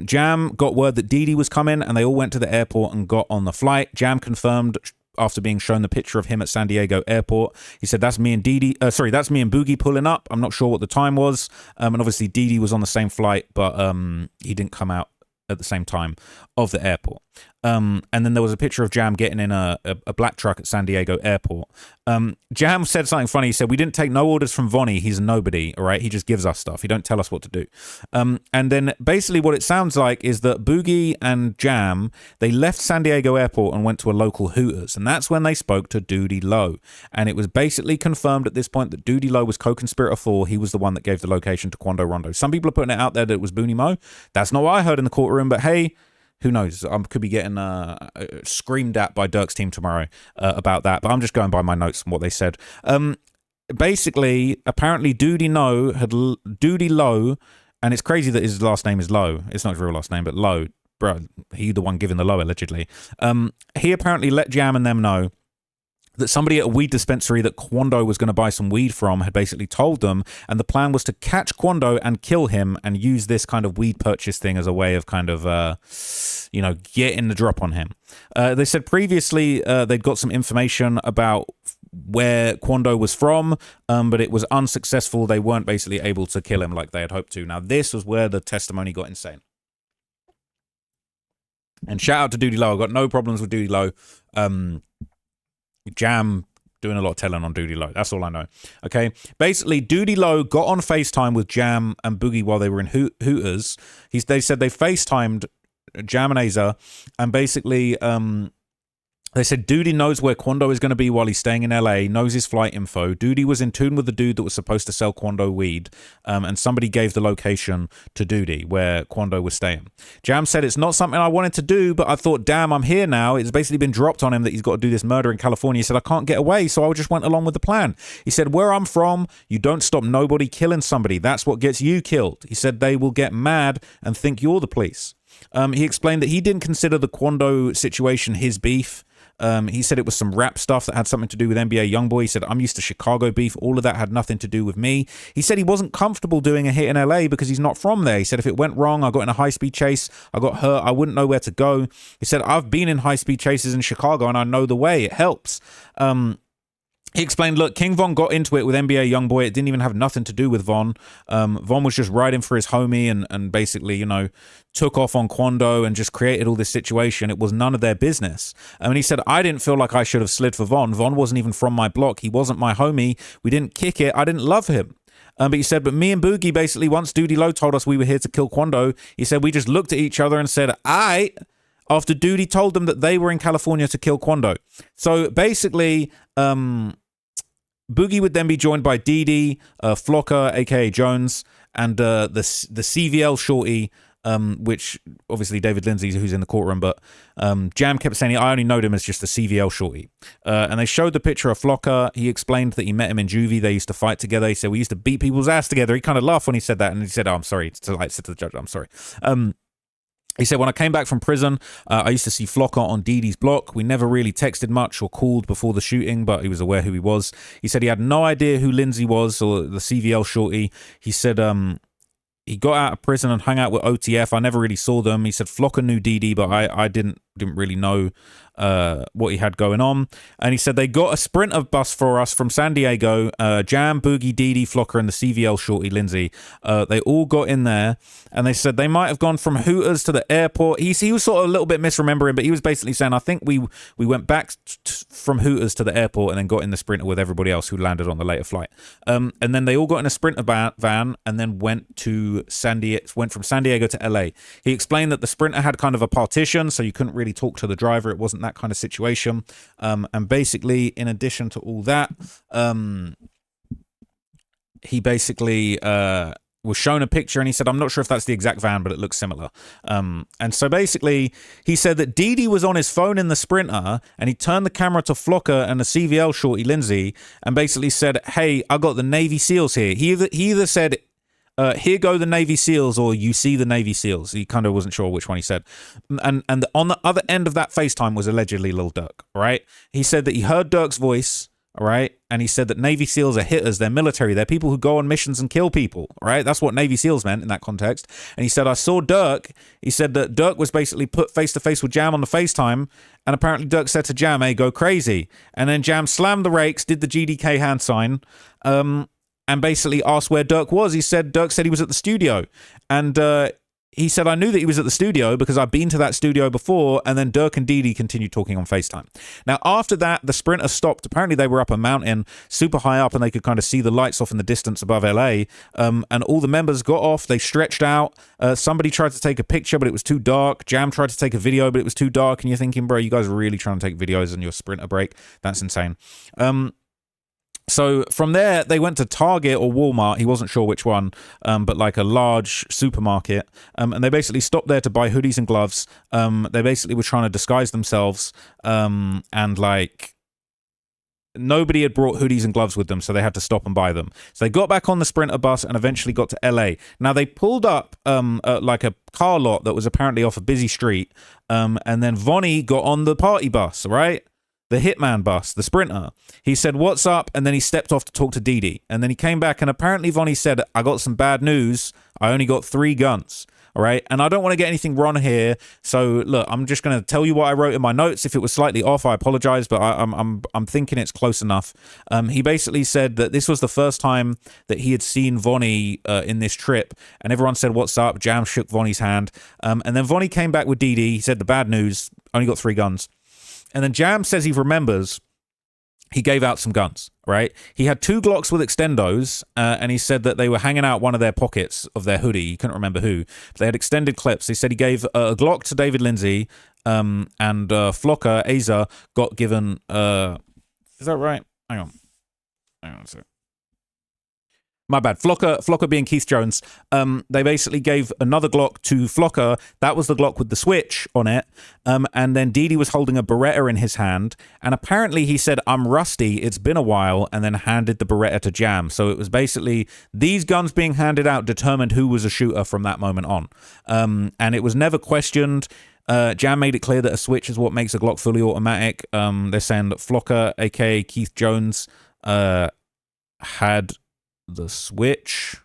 Jam got word that Dee Dee was coming, and they all went to the airport and got on the flight. Jam confirmed after being shown the picture of him at San Diego airport. He said, that's me and that's me and Boogie pulling up. I'm not sure what the time was. And obviously Dee Dee was on the same flight, but he didn't come out at the same time of the airport. And then there was a picture of Jam getting in a black truck at San Diego airport. Jam said something funny. He said, we didn't take no orders from Vonnie. He's a nobody, all right? He just gives us stuff. He don't tell us what to do. And then basically what it sounds like is that Boogie and Jam, they left San Diego airport and went to a local Hooters. And that's when they spoke to Duty Low. And it was basically confirmed at this point that Duty Low was co-conspirator 4. He was the one that gave the location to Quando Rondo. Some people are putting it out there that it was Booney Mo. That's not what I heard in the courtroom, but hey, who knows? I could be getting screamed at by Dirk's team tomorrow about that. But I'm just going by my notes and what they said. Basically, apparently Duty Low, and it's crazy that his last name is Low. It's not his real last name, but Low. Bro, he the one giving the low, allegedly. He apparently let Jam and them know that somebody at a weed dispensary that Quando was going to buy some weed from had basically told them, and the plan was to catch Quando and kill him and use this kind of weed purchase thing as a way of kind of, getting the drop on him. They said previously they'd got some information about where Quando was from, but it was unsuccessful. They weren't basically able to kill him like they had hoped to. Now, this was where the testimony got insane. And shout out to Duty Low. I've got no problems with Duty Low. Jam doing a lot of telling on Duty Low. That's all I know. Okay. Basically, Duty Low got on FaceTime with Jam and Boogie while they were in Hooters. They said they FaceTimed Jam and Aza, and basically they said Duty knows where Quando is going to be while he's staying in LA, knows his flight info. Duty was in tune with the dude that was supposed to sell Quando weed, and somebody gave the location to Duty where Quando was staying. Jam said, it's not something I wanted to do, but I thought, damn, I'm here now. It's basically been dropped on him that he's got to do this murder in California. He said, I can't get away, so I just went along with the plan. He said, where I'm from, you don't stop nobody killing somebody. That's what gets you killed. He said, they will get mad and think you're the police. He explained that he didn't consider the Quando situation his beef. He said it was some rap stuff that had something to do with NBA Youngboy. He said, I'm used to Chicago beef. All of that had nothing to do with me. He said he wasn't comfortable doing a hit in LA because he's not from there. He said, if it went wrong, I got in a high-speed chase, I got hurt, I wouldn't know where to go. He said, I've been in high-speed chases in Chicago and I know the way. It helps. He explained, look, King Von got into it with NBA Youngboy. It didn't even have nothing to do with Von. Von was just riding for his homie and basically, took off on Quando and just created all this situation. It was none of their business. And he said, I didn't feel like I should have slid for Von. Von wasn't even from my block. He wasn't my homie. We didn't kick it. I didn't love him. But he said, but me and Boogie basically, once Duty Low told us we were here to kill Quando, he said, we just looked at each other and said, after Duty told them that they were in California to kill Quando. So basically, Boogie would then be joined by Dee, Flocker, aka Jones, and the CVL shorty, which obviously David Lindsay, who's in the courtroom, but Jam kept saying, I only know him as just the CVL shorty. And they showed the picture of Flocker. He explained that he met him in juvie. They used to fight together. He said, we used to beat people's ass together. He kind of laughed when he said that, and he said, I'm sorry. I said to the judge, I'm sorry. He said, when I came back from prison, I used to see Flocker on Dee's block. We never really texted much or called before the shooting, but he was aware who he was. He said he had no idea who Lindsay was or the CVL shorty. He said he got out of prison and hung out with OTF. I never really saw them. He said Flocker knew Dee, but I didn't really know what he had going on. And he said they got a Sprinter bus for us from San Diego. Jam, Boogie, Dee, Flocker, and the CVL shorty Lindsay. They all got in there, and they said they might have gone from Hooters to the airport. He was sort of a little bit misremembering, but he was basically saying, I think we went back from Hooters to the airport and then got in the Sprinter with everybody else who landed on the later flight. And then they all got in a Sprinter van and then went from San Diego to LA. He explained that the Sprinter had kind of a partition, so you couldn't really talk to the driver. It wasn't that kind of situation. And basically, in addition to all that, he basically was shown a picture and he said, I'm not sure if that's the exact van, but it looks similar. And so basically, he said that Dee was on his phone in the Sprinter and he turned the camera to Flocker and the CVL shorty Lindsay and basically said, hey, I got the Navy SEALs here. He either said, here go the Navy SEALs, or you see the Navy SEALs. He kind of wasn't sure which one he said. And on the other end of that FaceTime was allegedly Lil Durk, right? He said that he heard Durk's voice, all right? And he said that Navy SEALs are hitters. They're military. They're people who go on missions and kill people, all right? That's what Navy SEALs meant in that context. And he said, I saw Durk. He said that Durk was basically put face-to-face with Jam on the FaceTime, and apparently Durk said to Jam, hey, go crazy. And then Jam slammed the rakes, did the GDK hand sign, and basically asked where Durk was. Durk said he was at the studio. And he said, I knew that he was at the studio because I've been to that studio before. And then Durk and Dee continued talking on FaceTime. Now, after that, the Sprinter stopped. Apparently, they were up a mountain, super high up, and they could kind of see the lights off in the distance above LA. And all the members got off. They stretched out. Somebody tried to take a picture, but it was too dark. Jam tried to take a video, but it was too dark. And you're thinking, bro, you guys are really trying to take videos on your Sprinter break. That's insane. So from there, they went to Target or Walmart. He wasn't sure which one, but like a large supermarket. And they basically stopped there to buy hoodies and gloves. They basically were trying to disguise themselves. And like nobody had brought hoodies and gloves with them, so they had to stop and buy them. So they got back on the Sprinter bus and eventually got to LA. Now they pulled up at like a car lot that was apparently off a busy street. And then Vonnie got on the party bus, right? the hitman bus, the Sprinter. He said, "What's up?" And then he stepped off to talk to Dee Dee. And then he came back, and apparently Vonnie said, "I got some bad news. I only got 3 guns." All right. And I don't want to get anything wrong here. So look, I'm just going to tell you what I wrote in my notes. If it was slightly off, I apologize, but I'm thinking it's close enough. He basically said that this was the first time that he had seen Vonnie in this trip, and everyone said, "What's up?" Jam shook Vonnie's hand. And then Vonnie came back with Dee Dee. He said the bad news, only got 3 guns. And then Jam says he remembers he gave out some guns, right? He had 2 Glocks with extendos, and he said that they were hanging out one of their pockets of their hoodie. He couldn't remember who. But they had extended clips. He said he gave a Glock to David Lindsay, and Flocker, Asa, got given... is that right? Hang on a sec. My bad. Flocker being Keith Jones. They basically gave another Glock to Flocker. That was the Glock with the switch on it. And then Dee Dee was holding a Beretta in his hand. And apparently he said, "I'm rusty. It's been a while," and then handed the Beretta to Jam. So it was basically these guns being handed out determined who was a shooter from that moment on. And it was never questioned. Jam made it clear that a switch is what makes a Glock fully automatic. They're saying that Flocker, aka Keith Jones, had the switch.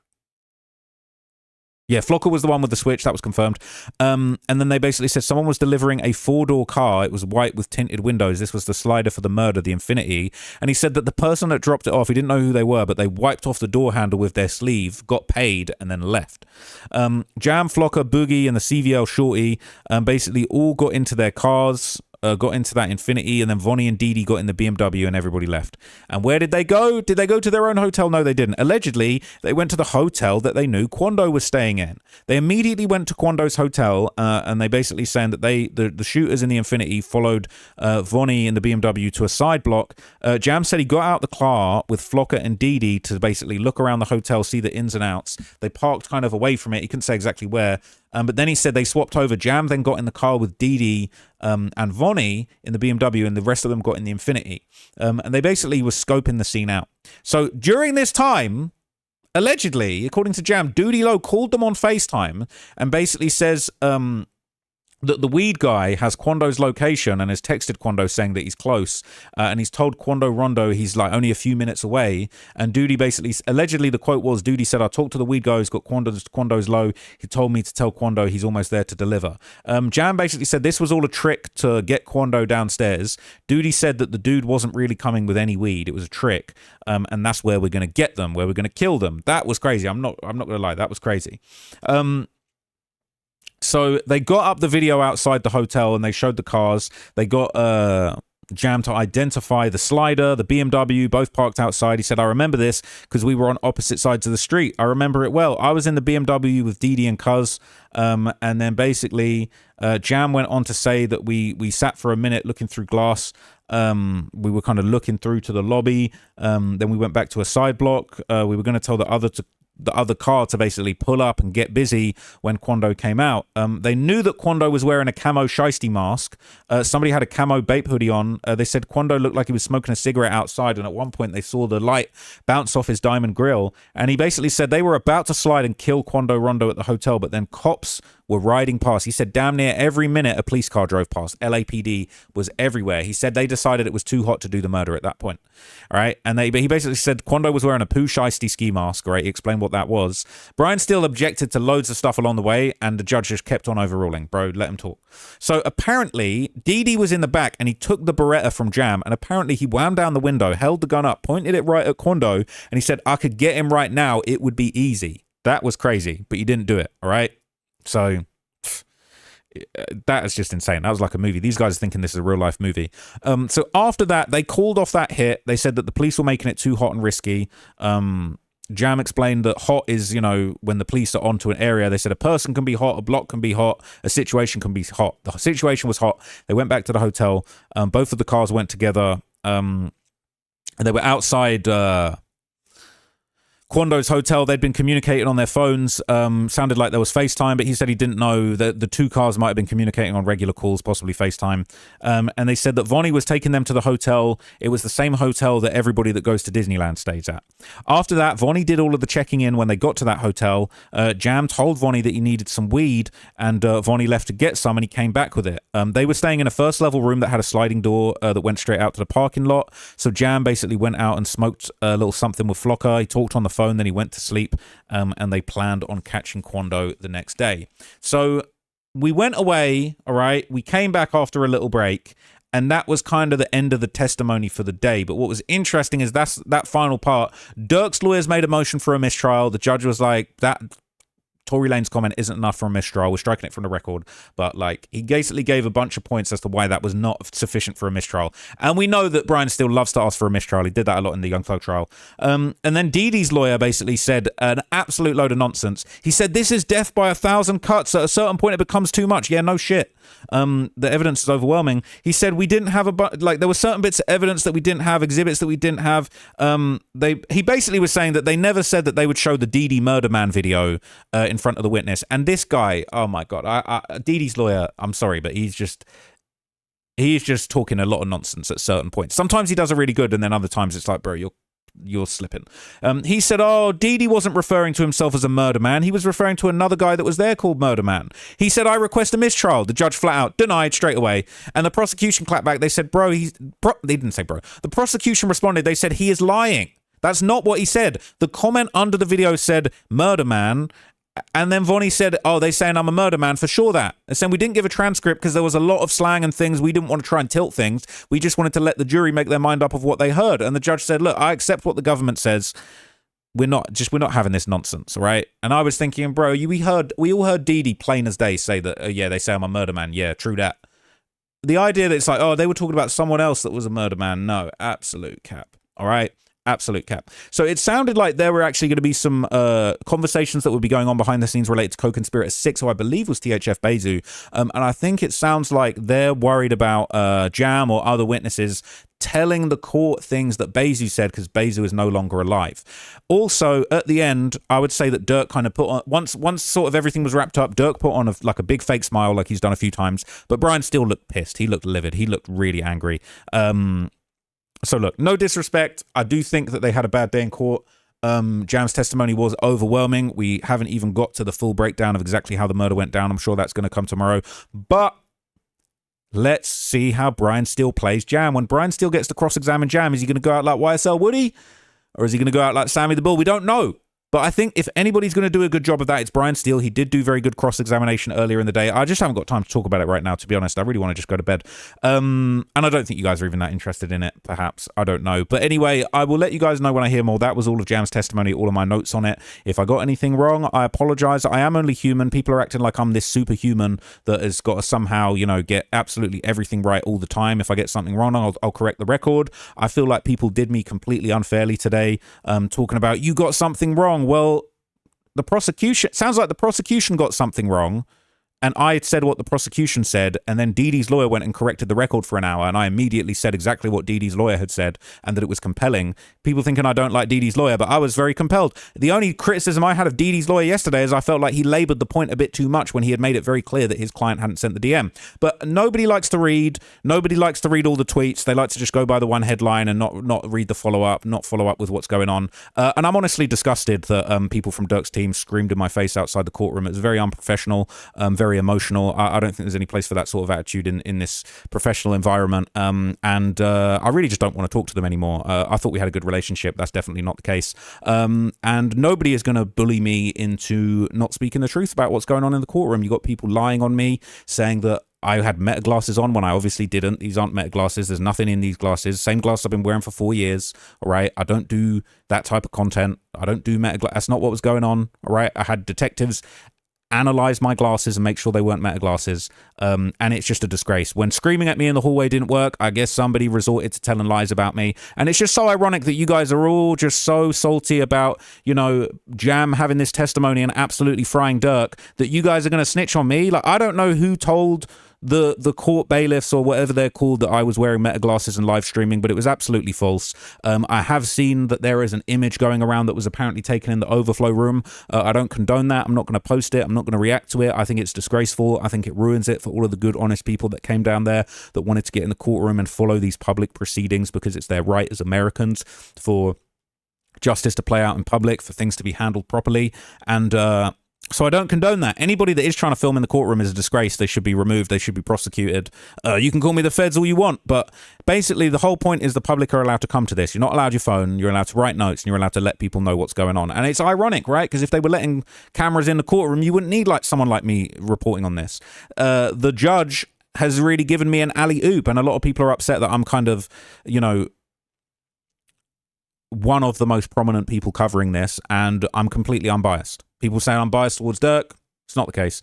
Yeah, Flocker was the one with the switch. That was confirmed. And then they basically said someone was delivering a 4-door car. It was white with tinted windows. This was the slider for the murder, the Infinity. And he said that the person that dropped it off, he didn't know who they were, but they wiped off the door handle with their sleeve, got paid, and then left. Jam, Flocker, Boogie, and the CVL Shorty basically all got into their cars, got into that Infinity, and then Vonnie and Dee Dee got in the BMW, and everybody left. And where did they go? Did they go to their own hotel? No, they didn't. Allegedly, they went to the hotel that they knew Quando was staying in. They immediately went to Quando's hotel, and they basically saying that the shooters in the Infinity followed Vonnie in the BMW to a side block. Jam said he got out the car with Flocker and Dee Dee to basically look around the hotel, see the ins and outs. They parked kind of away from it. He couldn't say exactly where. But then he said they swapped over. Jam then got in the car with Dee Dee and Vonnie in the BMW, and the rest of them got in the Infinity. And they basically were scoping the scene out. So during this time, allegedly, according to Jam, Doody Low called them on FaceTime and basically says that the weed guy has Quando's location and has texted Quando saying that he's close, and he's told Quando Rondo he's like only a few minutes away. And Doody basically, allegedly the quote was, Doody said, "I talked to the weed guy who's got Quando's low. He told me to tell Quando he's almost there to deliver." Jam basically said this was all a trick to get Quando downstairs. Doody said that the dude wasn't really coming with any weed. It was a trick. And that's where we're going to get them, where we're going to kill them. That was crazy. I'm not going to lie. That was crazy. So they got up the video outside the hotel and they showed the cars. They got Jam to identify the slider, the BMW, both parked outside. He said, "I remember this because we were on opposite sides of the street. I remember it well. I was in the BMW with Dee Dee and Cuz." And then basically Jam went on to say that we sat for a minute looking through glass. We were kind of looking through to the lobby. Then we went back to a side block. We were going to tell the other car to basically pull up and get busy when Quando came out. They knew that Quando was wearing a camo shiesty mask. Somebody had a camo Bape hoodie on. They said Quando looked like he was smoking a cigarette outside, and at one point they saw the light bounce off his diamond grill. And he basically said they were about to slide and kill Quando Rondo at the hotel, but then cops were riding past. He said damn near every minute a police car drove past. LAPD was everywhere. He said they decided it was too hot to do the murder at that point. All right. And he basically said Quando was wearing a poo shiesty ski mask. Right. He explained what that was. Brian Steele objected to loads of stuff along the way, and the judge just kept on overruling. Bro, let him talk. So apparently Dee Dee was in the back and he took the Beretta from Jam, and apparently he wound down the window, held the gun up, pointed it right at Quando, and he said, "I could get him right now. It would be easy." That was crazy, but you didn't do it. All right. So that is just insane. That was like a movie. These guys are thinking this is a real life movie. So after that, they called off that hit. They said that the police were making it too hot and risky. Jam explained that hot is, when the police are onto an area, they said a person can be hot, a block can be hot, a situation can be hot. The situation was hot. They went back to the hotel. Both of the cars went together. And they were outside Quando's hotel. They'd been communicating on their phones. Sounded like there was FaceTime, but he said he didn't know that the two cars might have been communicating on regular calls, possibly FaceTime. And they said that Vonnie was taking them to the hotel. It was the same hotel that everybody that goes to Disneyland stays at. After that, Vonnie did all of the checking in when they got to that hotel. Jam told Vonnie that he needed some weed, and Vonnie left to get some, and he came back with it. They were staying in a first level room that had a sliding door that went straight out to the parking lot. So Jam basically went out and smoked a little something with Flocker. He talked on the phone, then he went to sleep, and they planned on catching Quando the next day. So we went away, all right? We came back after a little break, and that was kind of the end of the testimony for the day. But what was interesting is that final part. Dirk's lawyers made a motion for a mistrial. The judge was like, that Tory Lane's comment isn't enough for a mistrial. We're striking it from the record. But like, he basically gave a bunch of points as to why that was not sufficient for a mistrial. And we know that Brian still loves to ask for a mistrial. He did that a lot in the Young Thug trial. And then Dee Dee's lawyer basically said an absolute load of nonsense. He said, this is death by 1,000 cuts. At a certain point, it becomes too much. Yeah, no shit. The evidence is overwhelming. He said we didn't have there were certain bits of evidence that we didn't have, exhibits that we didn't have. He basically was saying that they never said that they would show the Dee Dee Murder Man video in front of the witness. And this guy, oh my god, Dee Dee's lawyer, I'm sorry, but he's just talking a lot of nonsense at certain points. Sometimes he does it really good, and then other times it's like, bro, you're slipping. He said, Dee Dee wasn't referring to himself as a murder man. He was referring to another guy that was there called Murder Man. He said, I request a mistrial. The judge flat out denied straight away. And the prosecution clapped back. They said, they didn't say bro. The prosecution responded. They said, he is lying. That's not what he said. The comment under the video said, Murder Man. And then Vonnie said, they're saying I'm a murder man, for sure that. And saying we didn't give a transcript because there was a lot of slang and things. We didn't want to try and tilt things. We just wanted to let the jury make their mind up of what they heard. And the judge said, look, I accept what the government says. We're not having this nonsense, right? And I was thinking, bro, we all heard Dee Dee plain as day say that, they say I'm a murder man. Yeah, true that. The idea that it's like, they were talking about someone else that was a murder man. No, absolute cap. All right. Absolute cap. So it sounded like there were actually going to be some conversations that would be going on behind the scenes related to co-conspirator 6, who I believe was THF Bezu. And I think it sounds like they're worried about Jam or other witnesses telling the court things that Bezu said, because Bezu is no longer alive. Also, at the end, I would say that Dirk kind of put on, once sort of everything was wrapped up, Dirk put on a big fake smile like he's done a few times, but Brian still looked pissed. He looked livid. He looked really angry. So look, no disrespect. I do think that they had a bad day in court. Jam's testimony was overwhelming. We haven't even got to the full breakdown of exactly how the murder went down. I'm sure that's going to come tomorrow. But let's see how Brian Steele plays Jam. When Brian Steele gets to cross-examine Jam, is he going to go out like YSL Woody? Or is he going to go out like Sammy the Bull? We don't know. But I think if anybody's going to do a good job of that, it's Brian Steele. He did do very good cross-examination earlier in the day. I just haven't got time to talk about it right now, to be honest. I really want to just go to bed. And I don't think you guys are even that interested in it, perhaps. I don't know. But anyway, I will let you guys know when I hear more. That was all of Jam's testimony, all of my notes on it. If I got anything wrong, I apologize. I am only human. People are acting like I'm this superhuman that has got to somehow, get absolutely everything right all the time. If I get something wrong, I'll correct the record. I feel like people did me completely unfairly today, talking about, you got something wrong. Well, the prosecution, sounds like the prosecution got something wrong, and I said what the prosecution said, and then Dee Dee's lawyer went and corrected the record for an hour, and I immediately said exactly what Dee Dee's lawyer had said, and that it was compelling. People thinking I don't like Dee Dee's lawyer, but I was very compelled. The only criticism I had of Dee Dee's lawyer yesterday is I felt like he labored the point a bit too much when he had made it very clear that his client hadn't sent the DM. But nobody likes to read. Nobody likes to read all the tweets. They like to just go by the one headline and not read the follow-up, not follow up with what's going on. And I'm honestly disgusted that people from Dirk's team screamed in my face outside the courtroom. It was very unprofessional, very emotional. I don't think there's any place for that sort of attitude in this professional environment. And I really just don't want to talk to them anymore. I thought we had a good relationship. That's definitely not the case. And nobody is going to bully me into not speaking the truth about what's going on in the courtroom. You got people lying on me, saying that I had Meta glasses on when I obviously didn't. These aren't Meta glasses. There's nothing in these glasses. Same glasses I've been wearing for 4 years. All right. I don't do that type of content. I don't do Meta glasses. That's not what was going on. All right. I had detectives analyze my glasses and make sure they weren't Meta glasses. And it's just a disgrace. When screaming at me in the hallway didn't work, I guess somebody resorted to telling lies about me. And it's just so ironic that you guys are all just so salty about, Jam having this testimony and absolutely frying Dirk, that you guys are going to snitch on me. Like, I don't know who told the court bailiffs or whatever they're called that I was wearing meta glasses and live streaming, but it was absolutely false. I have seen that there is an image going around that was apparently taken in the overflow room. I don't condone that. I'm not going to post it. I'm not going to react to it. I think it's disgraceful. I think it ruins it for all of the good, honest people that came down there that wanted to get in the courtroom and follow these public proceedings because it's their right as Americans for justice to play out in public, for things to be handled properly. And so I don't condone that. Anybody that is trying to film in the courtroom is a disgrace. They should be removed. They should be prosecuted. You can call me the feds all you want, but basically the whole point is the public are allowed to come to this. You're not allowed your phone. You're allowed to write notes, and you're allowed to let people know what's going on. And it's ironic, right? Because if they were letting cameras in the courtroom, you wouldn't need like someone like me reporting on this. The judge has really given me an alley-oop, and a lot of people are upset that I'm kind of, you know, one of the most prominent people covering this, and I'm completely unbiased. People say I'm biased towards Dirk. It's not the case.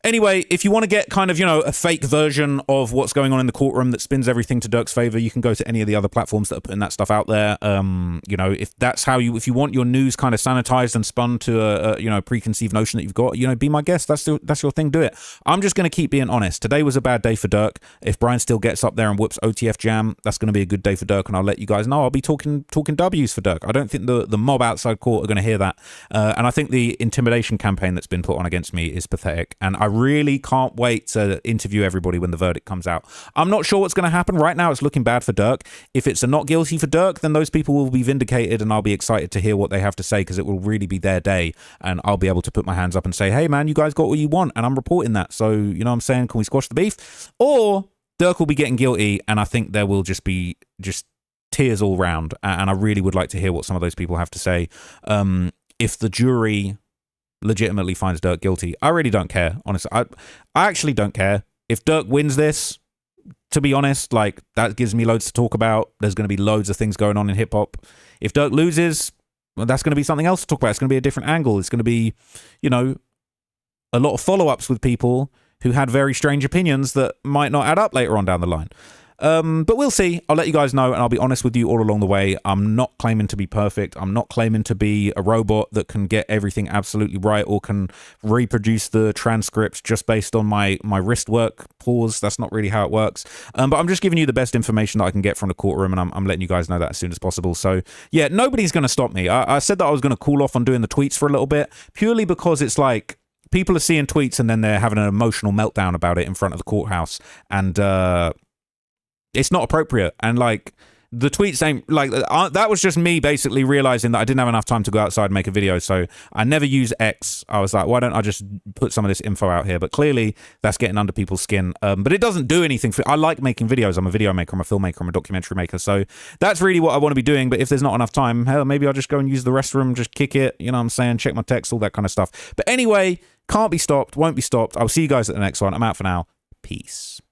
Anyway, if you want to get kind of, you know, a fake version of what's going on in the courtroom that spins everything to Dirk's favor, you can go to any of the other platforms that are putting that stuff out there. You know, if that's how you, if you want your news kind of sanitized and spun to a you know, preconceived notion that you've got, you know, be my guest. That's your thing. Do it. I'm just going to keep being honest. Today was a bad day for Dirk. If Brian still gets up there and whoops OTF jam, that's going to be a good day for Dirk, and I'll let you guys know. I'll be talking W's for Dirk. I don't think the mob outside court are going to hear that. And I think the intimidation campaign that's been put on against me is pathetic. And I really can't wait to interview everybody when the verdict comes out. I'm not sure what's going to happen. Right now, it's looking bad for Dirk. If it's a not guilty for Dirk, then those people will be vindicated, and I'll be excited to hear what they have to say, because it will really be their day, and I'll be able to put my hands up and say, hey, man, you guys got what you want, and I'm reporting that. So, you know what I'm saying? Can we squash the beef? Or Dirk will be getting guilty, and I think there will just be tears all round, and I really would like to hear what some of those people have to say. If the jury legitimately finds Dirk guilty, I really don't care, honestly. I actually don't care. If Dirk wins this, to be honest, like, that gives me loads to talk about. There's going to be loads of things going on in hip-hop. If Dirk loses, well, that's going to be something else to talk about. It's going to be a different angle. It's going to be, you know, a lot of follow-ups with people who had very strange opinions that might not add up later on down the line. But we'll see. I'll let you guys know, and I'll be honest with you all along the way. I'm not claiming to be perfect. I'm not claiming to be a robot that can get everything absolutely right or can reproduce the transcripts just based on my wrist work pause. That's not really how it works. But I'm just giving you the best information that I can get from the courtroom, and I'm letting you guys know that as soon as possible. So yeah, nobody's going to stop me. I said that I was going to cool off on doing the tweets for a little bit, purely because it's like, people are seeing tweets and then they're having an emotional meltdown about it in front of the courthouse, and it's not appropriate. And like, the tweets ain't like that was just me basically realizing that I didn't have enough time to go outside and make a video, so I never use X. I was like, why don't I just put some of this info out here? But clearly that's getting under people's skin. But it doesn't do anything for, I like making videos. I'm a video maker, I'm a filmmaker, I'm a documentary maker, so that's really what I want to be doing. But if there's not enough time, hell, maybe I'll just go and use the restroom, just kick it, you know what I'm saying, check my text, all that kind of stuff. But anyway, can't be stopped, won't be stopped. I'll see you guys at the next one. I'm out for now. Peace.